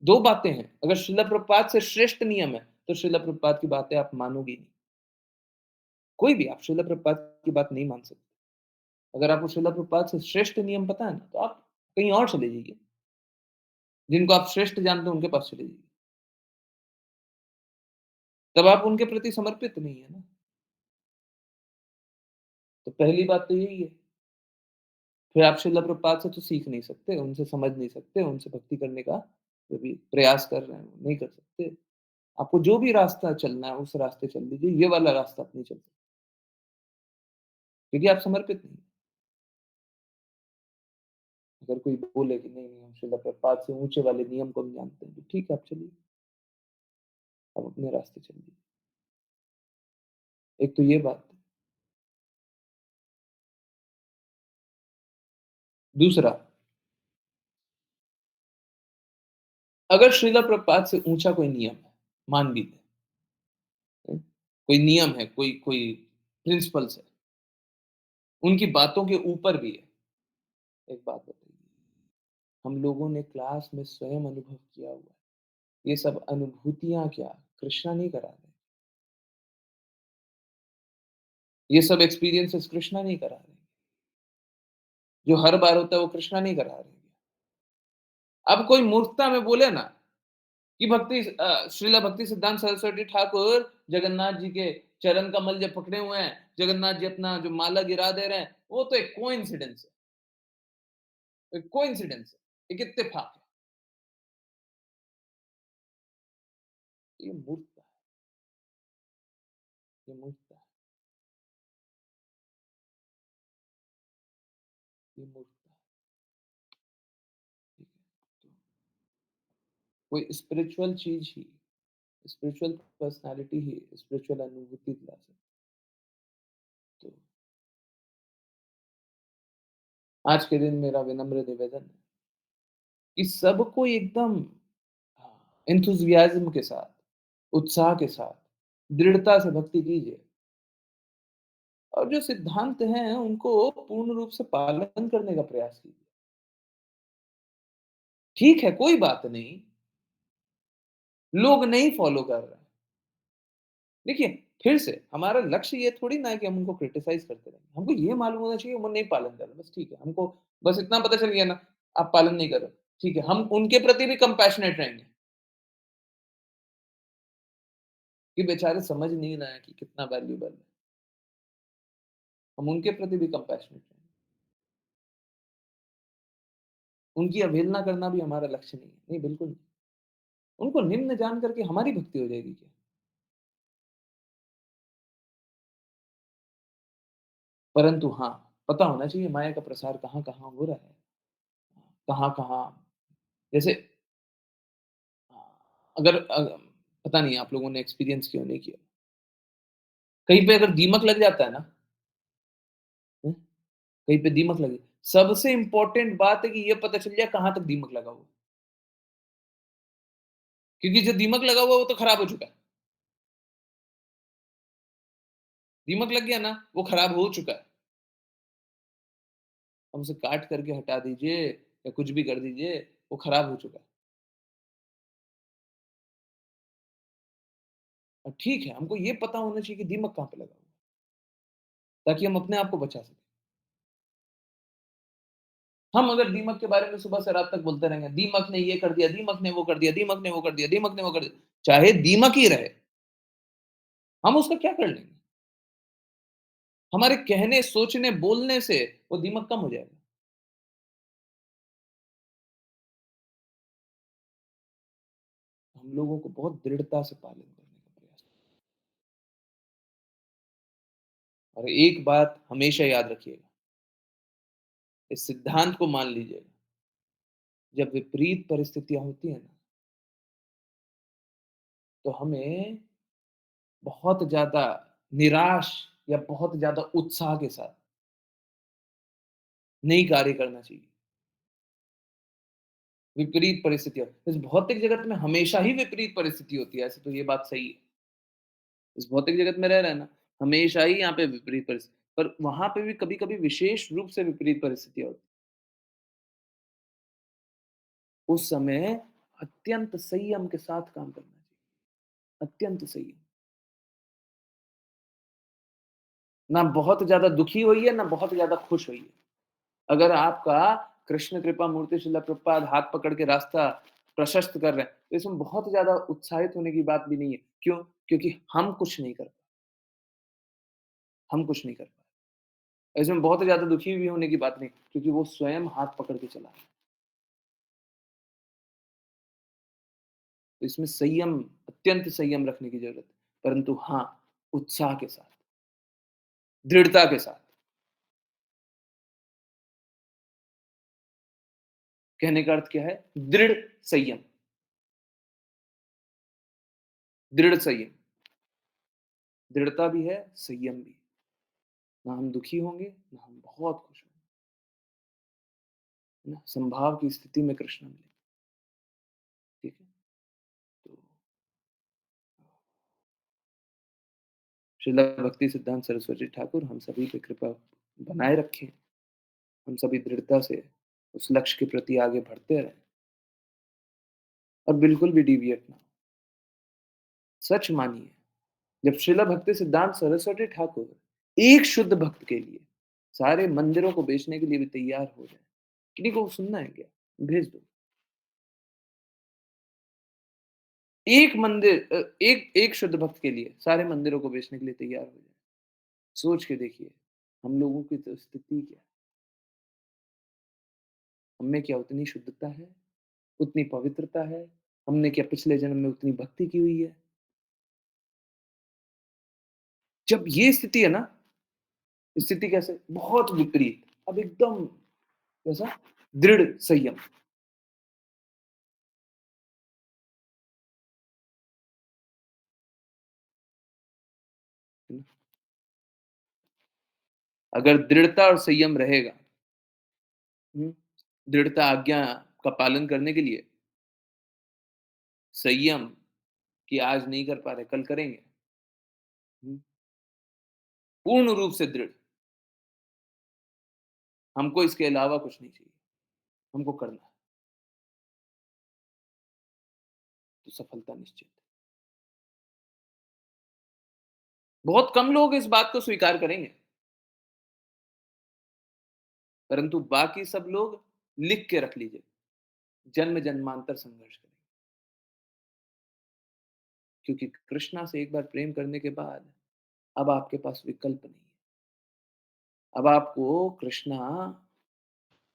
2 बातें हैं, अगर श्रील प्रभुपाद से श्रेष्ठ नियम है, तो श्रील प्रभुपाद की बातें आप मानोगे ही नहीं। कोई भी आप श्रील प्रभुपाद की बात नहीं मान सकते। अगर आपको श्रील प्रभुपाद से श्रेष्ठ नियम पता है ना, तो आप कहीं और चले जाइए। जिनको आप श्रेष्ठ जानते हो, उनके पास चले जाइए। तब आप उनके प्रति समर्पित नहीं है ना। तो पहली बात तो यही है। फिर आप श्रील प्रभुपाद से तो सीख नहीं सकते, उनसे समझ नहीं सकते, उनसे भक्ति करने का जो भी प्रयास कर रहे हैं, वो नहीं कर सकते। आपको जो भी रास्ता चलना है, उस रास्ते चल लीजिए, ये वाला रास्ता आप नहीं चल सकते, क्योंकि आप समर्पित नहीं। अगर कोई बोले कि नहीं, नहीं हम श्रील प्रभुपाद से ऊँचे वाले नियम को हम जानते हैं, तो ठीक है, आप चलिए, आप अपने रास्ते चलिए। एक तो ये बात है। दूसरा, अगर श्रील प्रभुपाद से ऊँचा कोई नियम है, मान भी लें, कोई नियम है, कोई कोई प्रिंसिपल्स है, उनकी बातों के ऊपर भी है। एक बात बताइए, हम लोगों ने क्लास में स्वयं अनुभव किया हुआ है। ये सब अनुभूतियाँ क्या कृष्णा नहीं करा रहे। ये सब एक्सपीरियंसेस कृष्णा नहीं करा रहे। जो हर बार होता है वो कृष्णा नहीं करा रहे। अब कोई मूर्खता में बोले ना, कि श्रीला भक्ति सिद्धांत सरस्वती ठाकुर जगन्नाथ जी के चरण कमल जब पकड़े हुए हैं, जगन्नाथ जी अपना जो माला गिरा दे रहे हैं, वो तो एक कोइंसिडेंस है, एक कोइंसिडेंस है, एक इत्तेफाक है। ये मूर्खता है, ये मूर्खता है, ये मूर्खता है, ठीक है? तो कोई स्पिरिचुअल चीज़ ही, स्पिरिचुअल पर्सनैलिटी ही स्पिरिचुअल अनुभूति दिला सकती है। तो आज के दिन मेरा विनम्र निवेदन है कि सबको एकदम एंथुसियाज्म के साथ, उत्साह के साथ, दृढ़ता से भक्ति कीजिए और जो सिद्धांत हैं उनको पूर्ण रूप से पालन करने का प्रयास कीजिए। ठीक है, कोई बात नहीं, लोग नहीं फॉलो कर रहे हैं। देखिए, फिर से हमारा लक्ष्य ये थोड़ी ना है कि हम उनको क्रिटिसाइज़ करते रहें। हमको ये मालूम होना चाहिए वो नहीं पालन कर रहे, बस ठीक है। हमको बस इतना पता चल गया ना, आप पालन नहीं कर रहे, ठीक है, हम उनके प्रति भी कंपैशनेट रहेंगे कि बेचारे समझ नहीं रहे हैं कि कितना वैल्यूएबल है। हम उनके प्रति भी कंपैशनेट रहेंगे। उनकी अवहेलना करना भी हमारा लक्ष्य नहीं है। नहीं, बिल्कुल नहीं। उनको निम्न जान करके हमारी भक्ति हो जाएगी क्या? परंतु हाँ, पता होना चाहिए माया का प्रसार कहाँ-कहाँ हो रहा है, कहाँ-कहाँ जैसे अ, अगर पता नहीं आप लोगों ने एक्सपीरियंस किया नहीं किया। कहीं पे अगर दीमक लग जाता है ना, हुँ, कहीं पे दीमक लगे, सबसे इम्पोर्टेंट बात है कि ये पता चल जाए कहाँ तक दीमक लगा हुआ है। क्योंकि जो दीमक लगा हुआ है वो तो खराब हो चुका है। दीमक लग गया ना, वो खराब हो चुका है। अब उसे काट करके हटा दीजिए या कुछ भी कर दीजिए, वो खराब हो चुका है। ठीक है, हमको ये पता होना चाहिए कि दीमक कहाँ पे लगा हुआ है, ताकि हम अपने आप को बचा सकें। हम अगर दीमक के बारे में सुबह से रात तक बोलते रहेंगे, दीमक ने ये कर दिया, दीमक ने वो कर दिया, दीमक ने वो कर दिया, दीमक ने वो कर दिया, चाहे दीमक ही रहे, हम उसका क्या कर लेंगे? हमारे कहने, सोचने, बोलने से वो दीमक कम हो जाएगा। हम लोगों को बहुत दृढ़ता से पालन करने का प्रयास और एक बात हमेशा याद रखिएगा, इस सिद्धांत को मान लीजिएगा, जब विपरीत परिस्थितियाँ होती हैं ना, तो हमें बहुत ज़्यादा निराश या बहुत ज़्यादा उत्साह के साथ नहीं कार्य करना चाहिए। विपरीत परिस्थितियाँ इस भौतिक जगत में हमेशा ही विपरीत परिस्थिति होती है, ऐसे तो ये बात सही है। इस भौतिक जगत में रह रहे हैं ना, हमेशा ही यहाँ पे विपरीत परिस्थिति पर वहाँ पे भी कभी-कभी विशेष रूप से विपरीत परिस्थितियाँ होती हैं। उस समय अत्यंत संयम के साथ काम करना चाहिए, अत्यंत संयम। ना बहुत ज़्यादा दुखी होइए, ना बहुत ज़्यादा खुश होइए। अगर आपका कृष्ण कृपा मूर्ति शिला प्रभुपाद हाथ पकड़ के रास्ता प्रशस्त कर रहे हैं, तो इसमें बहुत ज़्यादा उत्साहित होने की बात भी नहीं है। क्यों? क्योंकि हम कुछ नहीं कर पाए, हम कुछ नहीं कर पाए। इसमें बहुत ज़्यादा दुखी भी होने की बात नहीं, क्योंकि वो स्वयं हाथ पकड़ के चला है। तो इसमें संयम, अत्यंत संयम रखने की ज़रूरत है। परंतु हाँ, उत्साह के साथ, दृढ़ता के साथ। कहने का अर्थ क्या है? दृढ़ संयम, दृढ़ संयम। दृढ़ता भी है, संयम भी। ना हम दुखी होंगे, ना हम बहुत खुश होंगे, है ना? समभाव की स्थिति में कृष्ण मिलेंगे, ठीक है? तो श्रील भक्ति सिद्धांत सरस्वती ठाकुर हम सभी पे कृपा बनाए रखें। हम सभी दृढ़ता से उस लक्ष्य के प्रति आगे बढ़ते रहें और बिल्कुल भी डिविएट ना हो। सच मानिए, जब श्रील भक्ति सिद्धांत सरस्वती ठाकुर एक शुद्ध भक्त के लिए सारे मंदिरों को बेचने के लिए भी तैयार हो जाएँ, किन्हीं को सुनना है क्या? भेज दो। एक मंदिर एक एक शुद्ध भक्त के लिए सारे मंदिरों को बेचने के लिए तैयार हो जाए। सोच के देखिए, हम लोगों की तो स्थिति क्या है? हम में क्या उतनी शुद्धता है? उतनी पवित्रता है? हमने क्या पिछले जन्म में उतनी भक्ति की हुई है? जब ये स्थिति है ना, स्थिति कैसे? बहुत विपरीत, अब एकदम कैसा? दृढ़ संयम। है ना? अगर दृढ़ता और संयम रहेगा, हुँ, दृढ़ता आज्ञा का पालन करने के लिए, संयम कि आज नहीं कर पा रहे, कल करेंगे। हुँ, पूर्ण रूप से दृढ़, हमको इसके अलावा कुछ नहीं चाहिए, हमको करना है, तो सफलता निश्चित है। बहुत कम लोग इस बात को स्वीकार करेंगे, परंतु बाकी सब लोग लिख के रख लीजिए, जन्म-जन्मांतर संघर्ष करेंगे। क्योंकि कृष्णा से एक बार प्रेम करने के बाद, अब आपके पास विकल्प नहीं है। अब आपको कृष्णा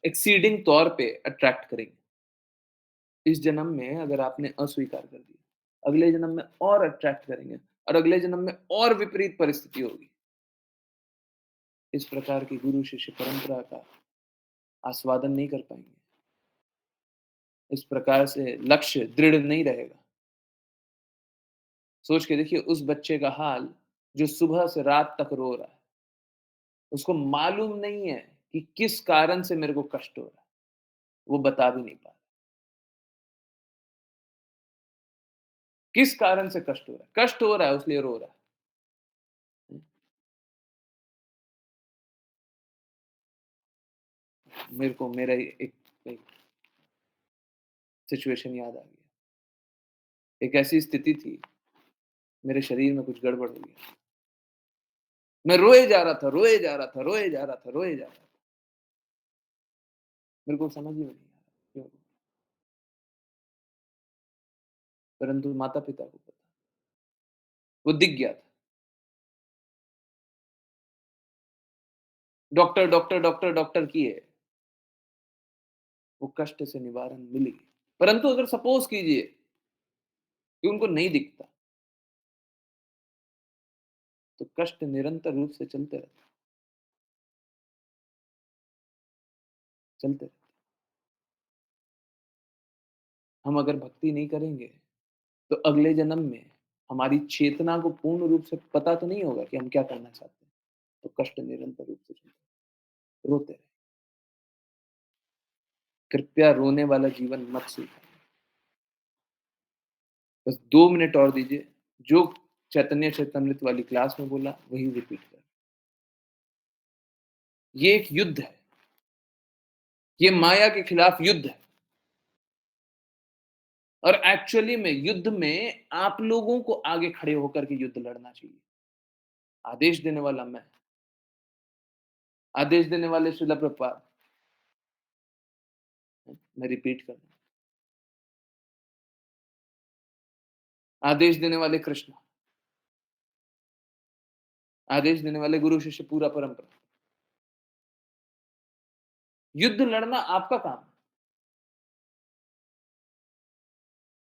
एक्सीडिंग तौर पे अट्रैक्ट करेंगे। इस जन्म में अगर आपने अस्वीकार कर दिया, अगले जन्म में और अट्रैक्ट करेंगे और अगले जन्म में और विपरीत परिस्थिति होगी। इस प्रकार की गुरु शिष्य परंपरा का आस्वादन नहीं कर पाएंगे। इस प्रकार से लक्ष्य दृढ़ नहीं रहेगा। सोच के देखिए उस बच्चे का हाल जो सुबह से रात तक रो रहा है। उसको मालूम नहीं है कि किस कारण से मेरे को कष्ट हो रहा है। वो बता भी नहीं पा रहा। किस कारण से कष्ट हो रहा है? कष्ट हो रहा है इसलिए रो रहा है। मेरे को मेरा एक सिचुएशन याद आ गया। एक ऐसी स्थिति थी, मेरे शरीर में कुछ गड़बड़ हो गया। मैं रोए जा रहा था, रोए जा रहा था, रोए जा रहा था, रोए जा रहा था। मेरे को समझ ही में नहीं आ रहा क्यों? परंतु माता-पिता को पता। वो दिख गया था। डॉक्टर, डॉक्टर, डॉक्टर, डॉक्टर किए। वो कष्ट से निवारण मिल गई। परंतु अगर सपोज़ कीजिए कि उनको नहीं दिखता, तो कष्ट निरंतर रूप से चलते रहते, चलते रहते। हम अगर भक्ति नहीं करेंगे, तो अगले जन्म में हमारी चेतना को पूर्ण रूप से पता तो नहीं होगा कि हम क्या करना चाहते हैं। तो कष्ट निरंतर रूप से चलते, रोते रहें। कृपया रोने वाला जीवन मत स्वीकारिए। बस 2 मिनट और दीजिए, जो चैतन्य चेतामृत वाली क्लास में बोला, वही रिपीट करें। ये एक युद्ध है, ये माया के खिलाफ युद्ध है और एक्चुअली में युद्ध में आप लोगों को आगे खड़े होकर के युद्ध लड़ना चाहिए। आदेश देने वाला मैं, आदेश देने वाले श्रील प्रभुपाद, मैं रिपीट कर रहा हूँ, आदेश देने वाले कृष्ण, आदेश देने वाले गुरु शिष्य पूरा परंपरा। युद्ध लड़ना आपका काम है,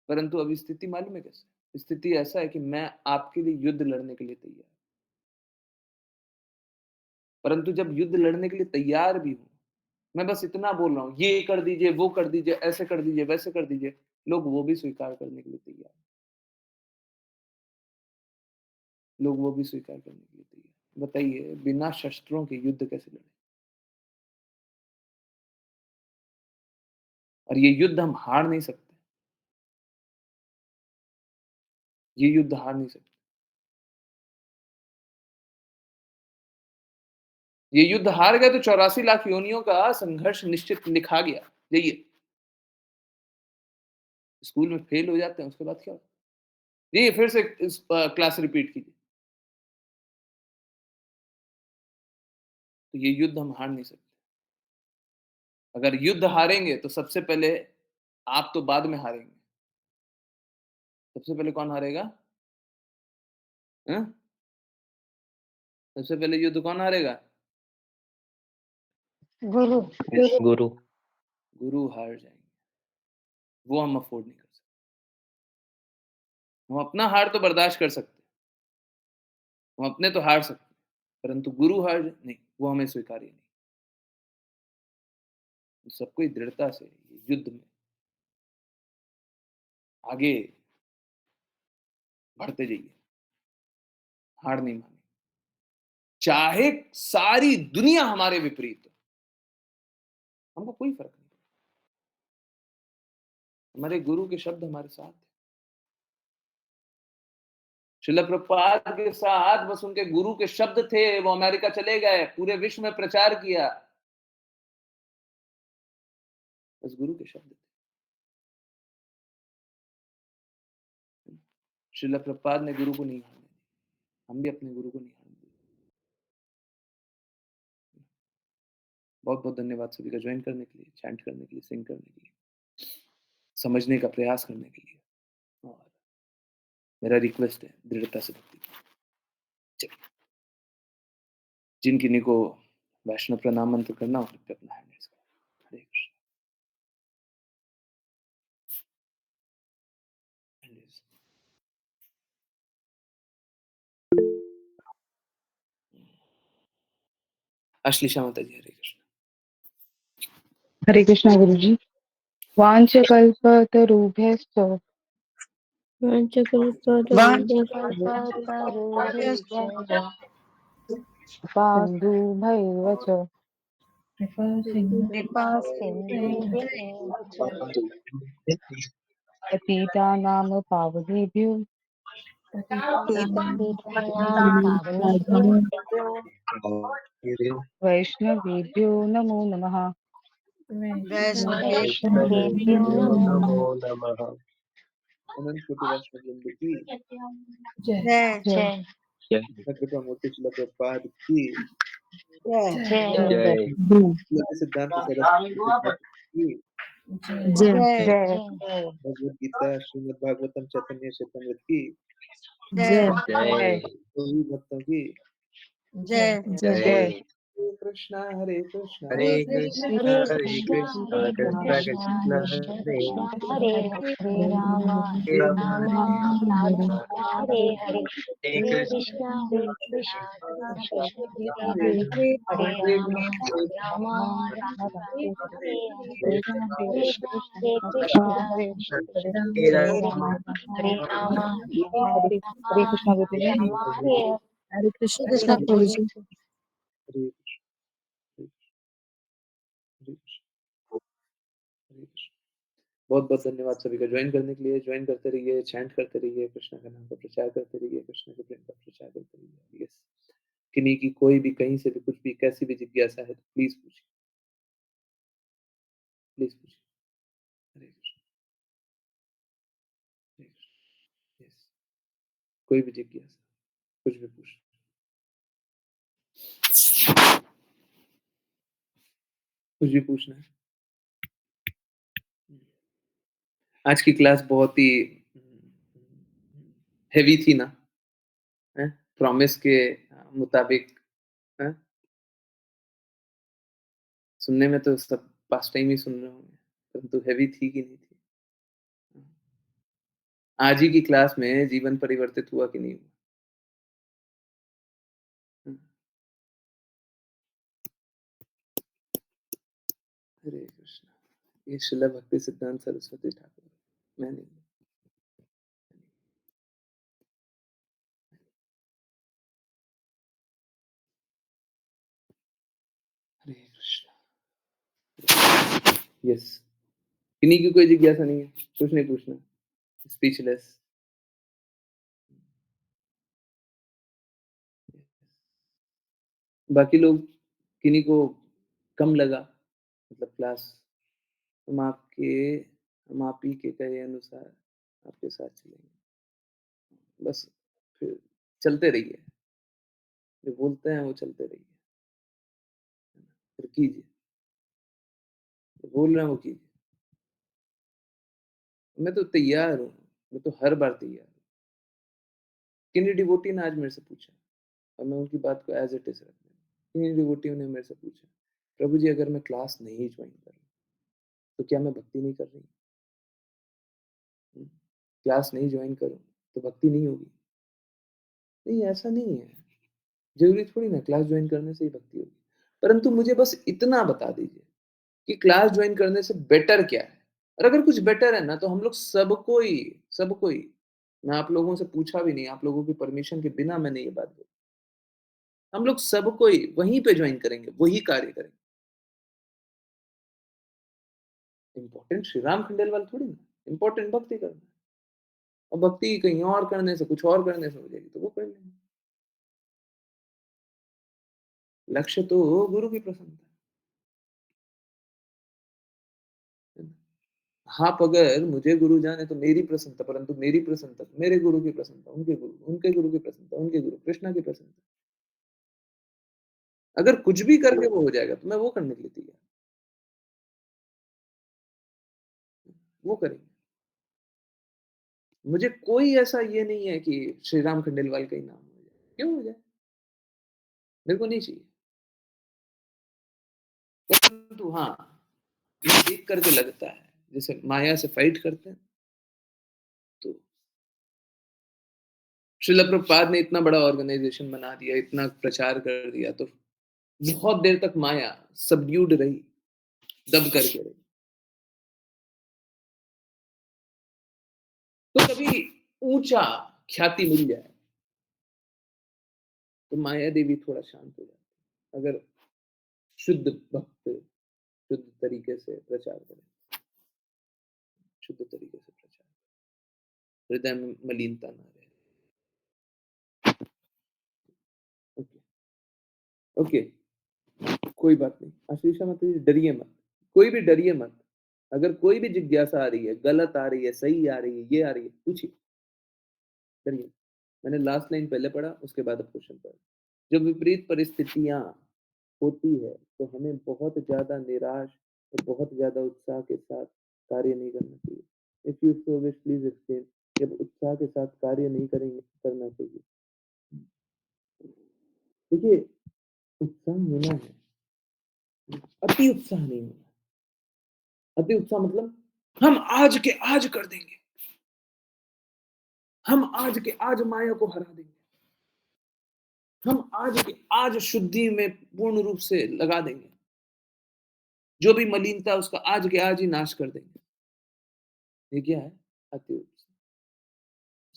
परंतु अभी स्थिति मालूम है कैसे? स्थिति ऐसा है कि मैं आपके लिए युद्ध लड़ने के लिए तैयार, परंतु जब युद्ध लड़ने के लिए तैयार भी हूं, मैं बस इतना बोल रहा हूँ, ये कर दीजिए, वो कर दीजिए, ऐसे कर दीजिए, वैसे कर दीजिए, लोग वो भी स्वीकार करने के लिए तैयार हैं। लोग वो भी स्वीकार करने के लिए तैयार हैं। बताइए बिना शस्त्रों के युद्ध कैसे लड़ें? और ये युद्ध हम हार नहीं सकते, ये युद्ध हार नहीं सकते। ये युद्ध हार गए तो 84 लाख योनियों का संघर्ष निश्चित लिखा गया। जाइए, स्कूल में फेल हो जाते हैं, उसके बाद क्या होता है? जाइए फिर से इस क्लास रिपीट कीजिए। तो ये युद्ध हम हार नहीं सकते। अगर युद्ध हारेंगे तो सबसे पहले आप तो बाद में हारेंगे। सबसे पहले कौन हारेगा? हाँ? सबसे पहले युद्ध कौन हारेगा? गुरु गुरु गुरु हार जाएंगे। वो हम अफोर्ड नहीं कर सकते। हम अपना हार तो बर्दाश्त कर सकते हैं, हम अपने तो हार सकते हैं, परंतु गुरु हार नहीं, वो हमें स्वीकार्य नहीं। सबको ही दृढ़ता से युद्ध में आगे बढ़ते जाइए, हार नहीं मानी, चाहे सारी दुनिया हमारे विपरीत हो, हमको कोई फर्क नहीं। हमारे गुरु के शब्द हमारे साथ हैं। श्रील प्रभुपाद के साथ बस उनके गुरु के शब्द थे, वो अमेरिका चले गए, पूरे विश्व में प्रचार किया, बस गुरु के शब्द थे। श्रील प्रभुपाद ने गुरु को नहीं हारने दिया, हम भी अपने गुरु को नहीं हारने देंगे। बहुत बहुत धन्यवाद सभी का ज्वाइन करने के लिए, चैंट करने के लिए, सिंग करने के लिए, समझने का प्रयास करने के लिए। और मेरा रिक्वेस्ट है दृढ़ता से भक्ति करो। चलिए, जिन किन्हीं को वैष्णव प्रणाम मंत्र करना हो पे अपना हैंड रेज करो। हरे कृष्ण। Hand raise. अश्लीषा माता जी, हरे कृष्ण। हरे कृष्णा गुरुजी। वाञ्छकल्पतरुभ्यश्च वाञ्छकल्पतरुभ्यश्च पाण्डुभैव च कृपासिन्धुभ्येव च पतितानां पावनेभ्यो पतितानां पावनेभ्यो वैष्णवेभ्यो नमो नमः। वैष्णवेभ्यो नमो नमः। अनंत कोटि वैष्णव वृंद की जय जय कृपा मूर्ति श्रील प्रभुपाद की जय जय सिद्धांत सरस्वती की जय जय भगवद गीता श्रीमद् भागवतम चैतन्य चैतन्य की जय जय जय सभी भक्तों की जय जय जय हरे कृष्णा हरे कृष्ण कृष्ण हरे हरे कृष्णा कृष्ण हरे कृष्ण कृष्णा कृष्ण कृष्ण हरे कृष्ण हरे हरे राम हरे हरे राम राम राम हरे हरे हरे हरे कृष्ण कृष्णा हरे कृष्णा कृष्ण कृष्ण हरे हरे हरे हरे राम कृष्ण हरे राम राम राम हरे हरे हरे हरे कृष्णा हरे कृष्णा कृष्ण कृष्ण हरे राम हरे राम हरे हरे राम कृष्णा हरे गुरुजी। राम हरे हरे हरे कृष्ण कृष्ण प्रभु गुरुजी। जी। हरे कृष्ण हरे कृष्ण। बहुत बहुत धन्यवाद सभी का ज्वाइन करने के लिए। ज्वाइन करते रहिए, चैंट करते रहिए, कृष्ण का नाम का प्रचार करते रहिए, कृष्ण के प्रेम का प्रचार करते रहिए। यस, किन्हीं की कोई भी कहीं से भी कुछ भी कैसी भी जिज्ञासा है तो प्लीज पूछिए, प्लीज पूछिए। हरे कृष्ण, हरे कृष्ण। यस, कोई भी जिज्ञासा, कुछ भी पूछ, कुछ भी पूछना है। आज की क्लास बहुत ही हेवी थी ना, प्रॉमिस के मुताबिक। हैं? सुनने में तो सब पास्ट टाइम ही सुन रहे होंगे, परंतु हेवी थी कि नहीं थी? आज ही की क्लास में जीवन परिवर्तित हुआ कि नहीं हुआ? हरे कृष्ण। ये शिला भक्ति सिद्धांत सरस्वती ठाकुर, मैं नहीं। हरे कृष्ण। यस, किन्हीं की कोई जिज्ञासा नहीं है, कुछ नहीं पूछना, स्पीचलेस। बाकी लोग, किन्हीं को कम लगा मतलब क्लास, हम आपके हम आप ही के कहे अनुसार आपके साथ चलेंगे। बस फिर चलते रहिए, जो बोलते हैं वो चलते रहिए, फिर कीजिए, जो बोल रहे हैं वो कीजिए। मैं तो तैयार हूँ वो तो हर बार तैयार है। किन्हीं डिवोटी ने आज मेरे से पूछा और मैं उनकी बात को एज़ इट इज़ रख दिया। किन्हीं डिवोटियों ने मेरे से पूछा, "प्रभु जी अगर मैं क्लास नहीं जॉइन कर रही, तो क्या मैं भक्ति नहीं कर रही? हुँ, क्लास नहीं जॉइन करूँ, तो भक्ति नहीं होगी?" नहीं, ऐसा नहीं है। ज़रूरी थोड़ी ना क्लास जॉइन करने से ही भक्ति होगी। परंतु मुझे बस इतना बता दीजिए कि क्लास जॉइन करने से बेटर क्या है? और अगर कुछ बेटर है ना, तो हम लोग सबको ही मैं आप लोगों से पूछा भी नहीं, आप लोगों की परमिशन के बिना मैंने ये बात बोली। हम लोग सबको ही वहीं पे जॉइन करेंगे, वही कार्य करेंगे। इम्पोर्टेंट श्री राम खंडेलवाल थोड़ी ना, इम्पोर्टेंट भक्ति करना है। और भक्ति कहीं और करने से, कुछ और करने से हो जाएगी, तो वो कर लेंगे। लक्ष्य तो गुरु की प्रसन्नता है ना। आप अगर मुझे गुरु जाने तो मेरी प्रसन्नता, परंतु मेरी प्रसन्नता तो मेरे गुरु की प्रसन्नता, उनके गुरु की प्रसन्नता, उनके गुरु कृष्णा की प्रसन्नता। अगर कुछ भी करके वो हो जाएगा, तो मैं वो करने के लिए तैयार हूँ, वो करेंगे। मुझे कोई ऐसा ये नहीं है कि श्री राम खंडेलवाल का ही नाम हो जाए। क्यों हो जाए? मेरे को नहीं चाहिए। परंतु हाँ, ये देख कर के लगता है, जैसे माया से फाइट करते हैं, तो श्रील प्रभुपाद ने इतना बड़ा ऑर्गेनाइजेशन बना दिया, इतना प्रचार कर दिया, तो बहुत देर तक माया सबड्यूड रही, दब करके रही। तो कभी ऊंचा ख्याति मिल जाए, तो माया देवी थोड़ा शांत हो जाती है। अगर शुद्ध भक्त शुद्ध तरीके से प्रचार करें, शुद्ध तरीके से प्रचार, हृदय में मलिनता ना रहे। ओके, ओके, कोई बात नहीं। आशीषा मत डरिए मत, कोई भी डरिए मत। अगर कोई भी जिज्ञासा आ रही है, गलत आ रही है, सही आ रही है, ये आ रही है, पूछिए, डरिए। मैंने लास्ट लाइन पहले पढ़ा, उसके बाद अब क्वेश्चन पढ़ा। जब विपरीत परिस्थितियां होती है, तो हमें बहुत ज़्यादा निराश और बहुत ज़्यादा उत्साह के साथ कार्य नहीं करना चाहिए। If you so wish please explain. जब उत्साह के साथ कार्य नहीं करेंगे, करना चाहिए। देखिए, उत्साह होना है, अति उत्साह नहीं होना। अति उत्साह मतलब हम आज के आज कर देंगे, हम आज के आज माया को हरा देंगे, हम आज के आज शुद्धि में पूर्ण रूप से लगा देंगे, जो भी मलिनता है उसका आज के आज ही नाश कर देंगे। ये क्या है? अति उत्साह।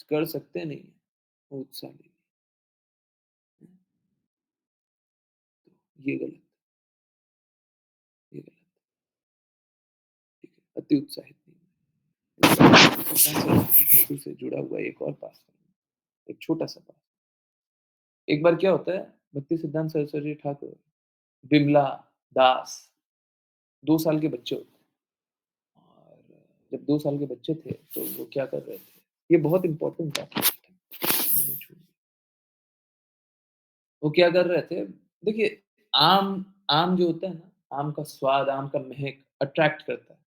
कर सकते नहीं है, वो उत्साह नहीं। ये गलत, ये गलत, ठीक है? अति उत्साहित नहीं से जुड़ा हुआ एक और पास, एक छोटा सा पास। एक बार क्या होता है, भक्ति सिद्धांत सरस्वती ठाकुर, बिमला दास, 2 साल के बच्चे होते हैं। और जब 2 साल के बच्चे थे, तो वो क्या कर रहे थे, ये बहुत इंपॉर्टेंट बात है, मैंने छोड़ दी। वो क्या कर रहे थे, देखिए, आम आम जो होता है ना, आम का स्वाद, आम का महक अट्रैक्ट करता है।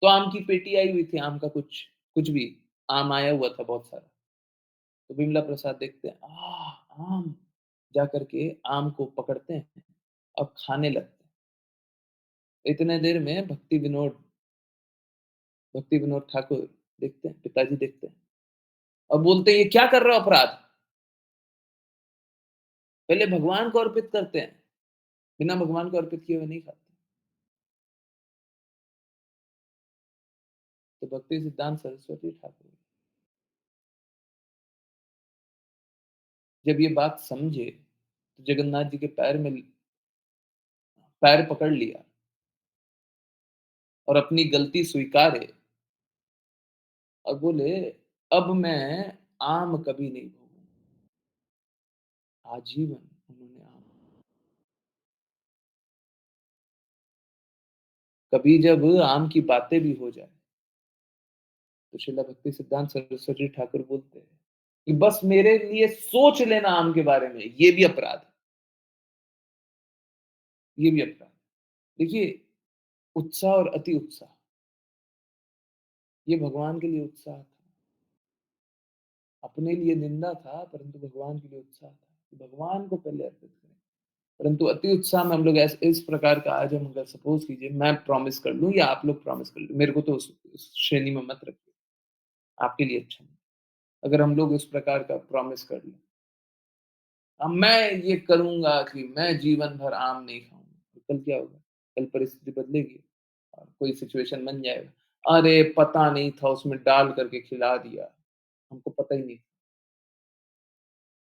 तो आम की पेटी आई हुई थी, आम का कुछ भी आम आया हुआ था बहुत सारा। तो बिमला प्रसाद देखते हैं, आम, जा करके आम को पकड़ते हैं और खाने लगते हैं। इतने देर में भक्ति विनोद ठाकुर देखते हैं, पिताजी देखते हैं और बोलते हैं, ये क्या कर रहे हो अपराध? पहले भगवान को अर्पित करते हैं, बिना भगवान को अर्पित किए हुए नहीं खाते। तो भक्ति सिद्धांत सरस्वती ठाकुर जब ये बात समझे, तो जगन्नाथ जी के पैर पकड़ लिया और अपनी गलती स्वीकारे और बोले, अब मैं आम कभी नहीं भोगूंगा। आजीवन उन्होंने आम, कभी जब आम की बातें भी हो जाए, तो श्रीला भक्ति सिद्धांत सरस्वती ठाकुर बोलते हैं कि बस मेरे लिए सोच लेना आम के बारे में, ये भी अपराध है, ये भी अपराध है। देखिए, उत्साह और अति उत्साह, ये भगवान के लिए उत्साह था। अपने लिए निंदा था, परंतु भगवान के लिए उत्साह था। कि भगवान को पहले अर्पित करें। परंतु अति उत्साह में हम लोग ऐसे इस प्रकार का आज हम अगर सपोज़ कीजिए मैं प्रॉमिस कर लूँ या आप लोग प्रॉमिस कर लें, मेरे को तो उस श्रेणी में मत रखिए, आपके लिए अच्छा नहीं। अगर हम लोग इस प्रकार का प्रॉमिस कर लें, अब मैं ये करूँगा कि मैं जीवन भर आम नहीं खाऊँगा, तो कल क्या होगा? कल परिस्थिति बदलेगी और कोई सिचुएशन बन जाएगा। अरे! पता नहीं था उसमें डाल करके खिला दिया, हमको पता ही नहीं,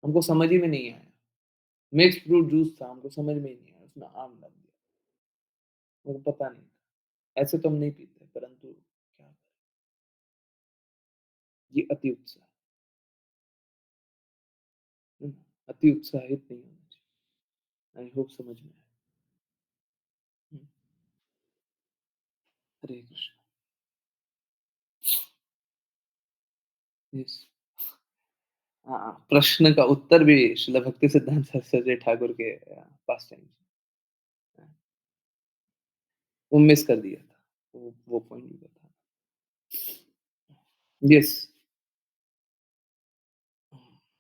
हमको समझ ही में नहीं आया। मिक्स्ड फ्रूट जूस था, हमको समझ में ही नहीं आया, उसमें आम डाल दिया, हमको पता नहीं था। ऐसे तो हम नहीं पीते, परंतु क्या करें? ये अति उत्साह है ना? अति उत्साहित नहीं होना चाहिए। आई होप समझ में आया। हुँ, हरे कृष्ण। यस। हाँ, प्रश्न का उत्तर भी श्रील भक्ति सिद्धांत सरस्वती ठाकुर के पास टाइम वो मिस कर दिया था। वो पॉइंट भी था। यस।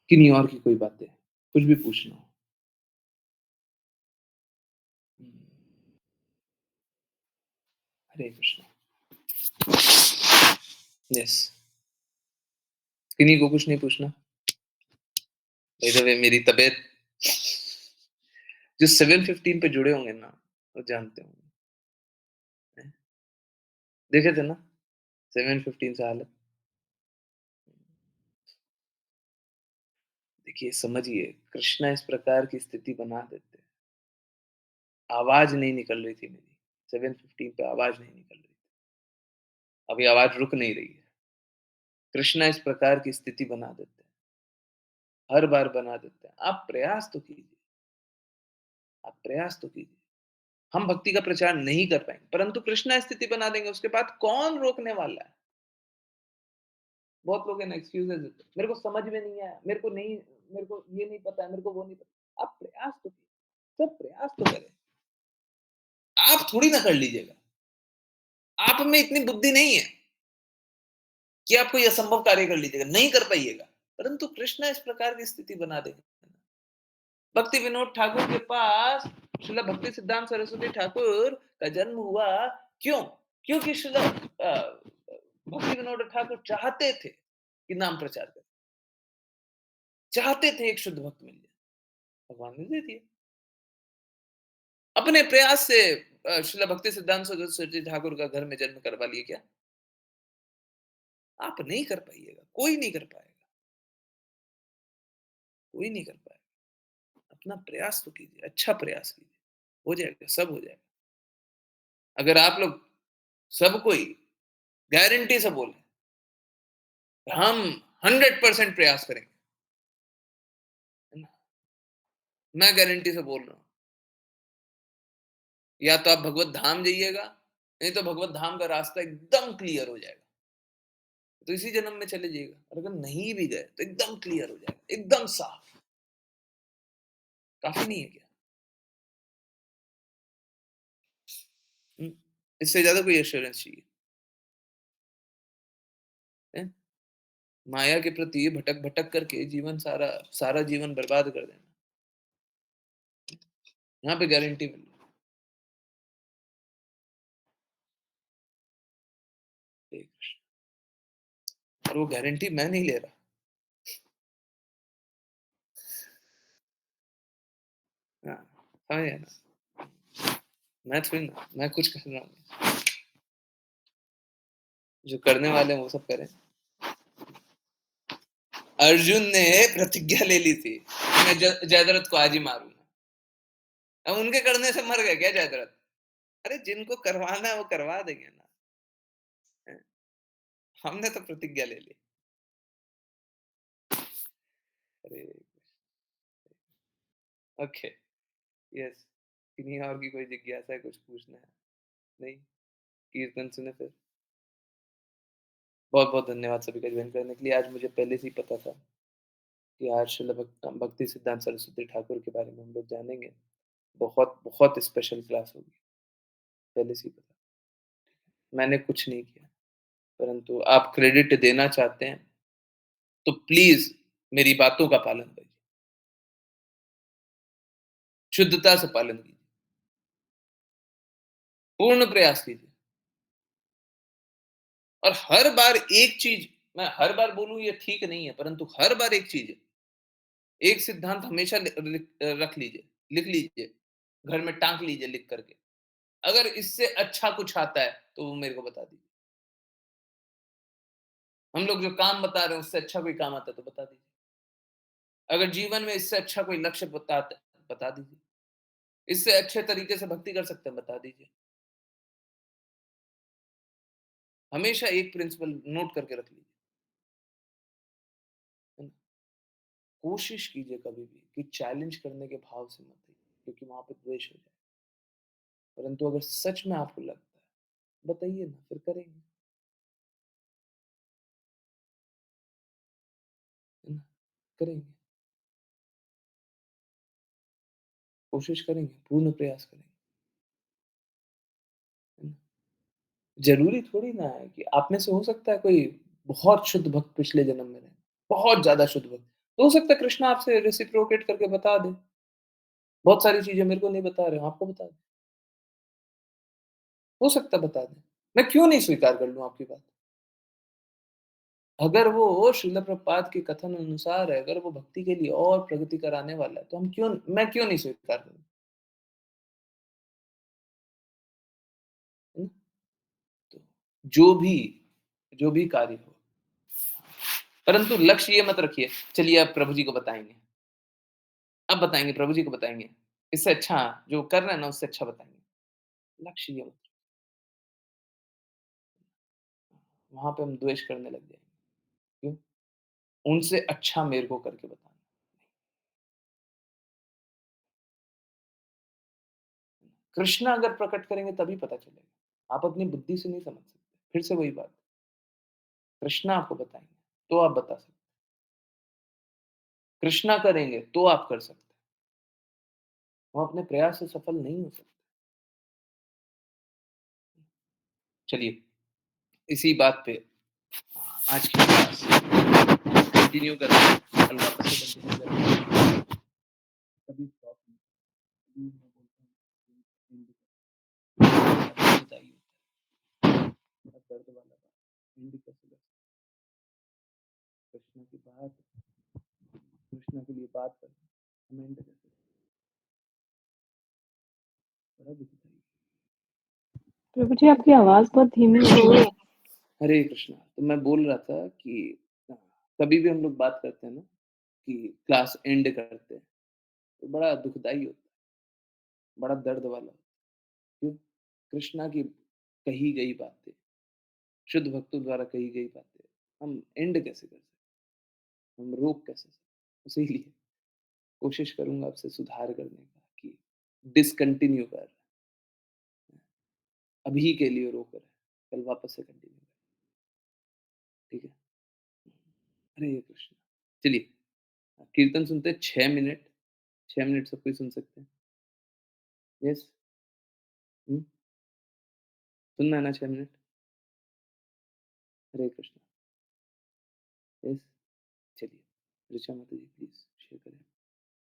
किन्हीं और की कोई बातें, कुछ भी पूछना हो। हुँ, हरे कृष्ण। यस। किन्हीं को कुछ नहीं पूछना? बाय द वे मेरी तबीयत जो 7:15 पे जुड़े होंगे ना, वो जानते होंगे। हैं? देखे थे ना 7:15 से हालत? देखिए समझिए, कृष्णा इस प्रकार की स्थिति बना देते हैं। आवाज़ नहीं निकल रही थी मेरी, 7:15 पे आवाज़ नहीं निकल रही थी। अभी आवाज़ रुक नहीं रही है। कृष्णा इस प्रकार की स्थिति बना देते हैं, हर बार बना देते हैं। आप प्रयास तो कीजिए, आप प्रयास तो कीजिए। हम भक्ति का प्रचार नहीं कर पाएँगे, परंतु कृष्णा स्थिति बना देंगे, उसके बाद कौन रोकने वाला है? बहुत लोग है ना एक्सक्यूज़ेज़ देते हैं, मेरे को समझ में नहीं आया, मेरे को ये नहीं पता है, मेरे को वो नहीं पता। आप प्रयास तो कीजिए, सब प्रयास तो करें। आप थोड़ी ना कर लीजिएगा, आप में इतनी बुद्धि नहीं है कि आप कोई असंभव कार्य कर लीजिएगा, नहीं कर पाइएगा। परंतु कृष्णा इस प्रकार की स्थिति बना देंगे। भक्ति विनोद ठाकुर के पास श्रील भक्ति सिद्धांत सरस्वती ठाकुर का जन्म हुआ। क्यों? क्योंकि भक्ति विनोद ठाकुर चाहते थे कि नाम प्रचार करें, चाहते थे एक शुद्ध भक्त मिल जाए, भगवान ने दे दिया। अपने प्रयास से श्रील भक्ति सिद्धांत सरस्वती ठाकुर का घर में जन्म करवा लिए क्या? आप नहीं कर पाइएगा, कोई नहीं कर पाएगा, कोई नहीं कर पाएगा। अपना प्रयास तो कीजिए, अच्छा प्रयास कीजिए, हो जाएगा, सब हो जाएगा। अगर आप लोग सब कोई गारंटी से बोले हम 100% प्रयास करेंगे, है ना? मैं गारंटी से बोल रहा हूँ, या तो आप भगवत धाम जाइएगा, नहीं तो भगवत धाम का रास्ता एकदम क्लियर हो जाएगा। तो इसी जन्म में चले जाइएगा, और अगर नहीं भी गए तो एकदम क्लियर हो जाएगा, एकदम साफ। काफी नहीं है क्या? हुँ, इससे ज्यादा कोई एश्योरेंस चाहिए? हैं? माया के प्रति भटक-भटक करके जीवन सारा सारा जीवन बर्बाद कर देना, यहाँ पे गारंटी मिल रही है। और वो गारंटी मैं नहीं ले रहा। हाँ, समझ गए ना? मैं थोड़ी ना, मैं कुछ कर रहा हूँ। जो करने वाले हैं वो सब करें। अर्जुन ने प्रतिज्ञा ले ली थी, मैं जयद्रथ को आज ही मारूंगा। अब उनके करने से मर गए क्या जयद्रथ? अरे जिनको करवाना है वो करवा देंगे ना। हैं? हमने तो प्रतिज्ञा ले ली। अरे ओके, यस। किन्हीं और की कोई जिज्ञासा है, कुछ पूछना है? नहीं? कीर्तन सुने फिर। बहुत बहुत धन्यवाद सभी का ज्वाइन करने के लिए। आज मुझे पहले से ही पता था कि आज श्रील भक्ति सिद्धांत सरस्वती ठाकुर के बारे में हम लोग जानेंगे। बहुत बहुत स्पेशल क्लास होगी, पहले से ही पता। मैंने कुछ नहीं किया। परंतु आप क्रेडिट देना चाहते हैं, तो प्लीज़ मेरी बातों का पालन करिए। शुद्धता से पालन कीजिए। पूर्ण प्रयास कीजिए। और हर बार एक चीज़ मैं हर बार बोलूँ ये ठीक नहीं है, परंतु हर बार एक चीज़ है। एक सिद्धांत हमेशा रख लीजिए, लिख लीजिए, घर में टाँग लीजिए लिख करके। अगर इससे अच्छा कुछ आता है, तो वो मेरे को बता दीजिए। हम लोग जो काम बता रहे हैं, उससे अच्छा कोई काम आता है, तो बता दीजिए। अगर जीवन में इससे अच्छा कोई लक्ष्य बता दीजिए। इससे अच्छे तरीके से भक्ति कर सकते हैं, बता दीजिए। हमेशा एक प्रिंसिपल नोट करके रख लीजिए। है ना? कोशिश कीजिए कभी भी कि चैलेंज करने के भाव से मत आइए, क्योंकि वहाँ पे द्वेष हो जाए। परंतु अगर सच में आपको लगता है, बताइए ना, फिर करेंगे। है ना? करेंगे। कोशिश करेंगे, पूर्ण प्रयास करेंगे। है ना? ज़रूरी थोड़ी ना है कि आप में से हो सकता है कोई बहुत शुद्ध भक्त पिछले जन्म में रहे, बहुत ज़्यादा शुद्ध भक्त। तो हो सकता है कृष्ण आपसे रेसिप्रोकेट करके बता दें। बहुत सारी चीज़ें मेरे को नहीं बता रहे हो, आपको बता दें। हो सकता है बता दें। मैं क्यों नहीं स्वीकार कर लूँ आपकी बात? अगर वो श्रील प्रभुपाद के कथन अनुसार है, अगर वो भक्ति के लिए और प्रगति कराने वाला है, तो मैं क्यों नहीं स्वीकार करूँ? है ना? तो जो भी जो भी कार्य हो, परंतु लक्ष्य ये मत रखिए, चलिए अब प्रभु जी को बताएँगे। अब बताएँगे, प्रभु जी को बताएँगे। इससे अच्छा जो कर रहे हैं ना, उससे अच्छा बताएँगे। लक्ष्य ये मत वहाँ पे हम द्वेष करने लग जाएँगे। क्यों? उनसे अच्छा मेरे को करके बताना। कृष्ण अगर प्रकट करेंगे तभी पता चलेगा। आप अपनी बुद्धि से नहीं समझ सकते। फिर से वही बात, कृष्ण आपको बताएँगे, तो आप बता सकते। कृष्णा करेंगे, तो आप कर सकते। वो अपने प्रयास से सफल नहीं हो सकते। चलिए, इसी बात पे आज की क्लास कंटिन्यू करते हैं। कल वापस से कंटिन्यू करेंगे। कभी स्टॉप नहीं, कभी मैं बोलता हूँ एंड बताइए, बड़ा दर्द वाला बात, एंड कैसे कर सकते? कृष्ण की बात, कृष्ण के लिए बात करना, हम एंड कैसे? बड़ा दुखदाई। प्रभु जी आपकी आवाज बहुत धीमी हो रही है। हरे कृष्णा। तो मैं बोल रहा था कि कभी भी हम लोग बात करते हैं ना कि क्लास एंड करते हैं, तो बड़ा दुखदाई होता है, बड़ा दर्द वाला होता है। क्यों? कृष्णा की कही गई बातें, शुद्ध भक्तों द्वारा कही गई बातें, हम एंड कैसे कर सकते? हम रोक कैसे सकते? इसीलिए कोशिश करूँगा आपसे सुधार करने का कि डिसकंटिन्यू कर, अभी के लिए रोक रहे, कल वापस से कंटिन्यू करें, ठीक है? हरे कृष्ण। चलिए, कीर्तन सुनते हैं 6 मिनट, 6 मिनट सब कोई सुन सकते हैं। यस? हुँ? सुनना है ना 6 मिनट? हरे कृष्ण। यस? चलिए, ऋचा माता जी प्लीज़ शेयर करें।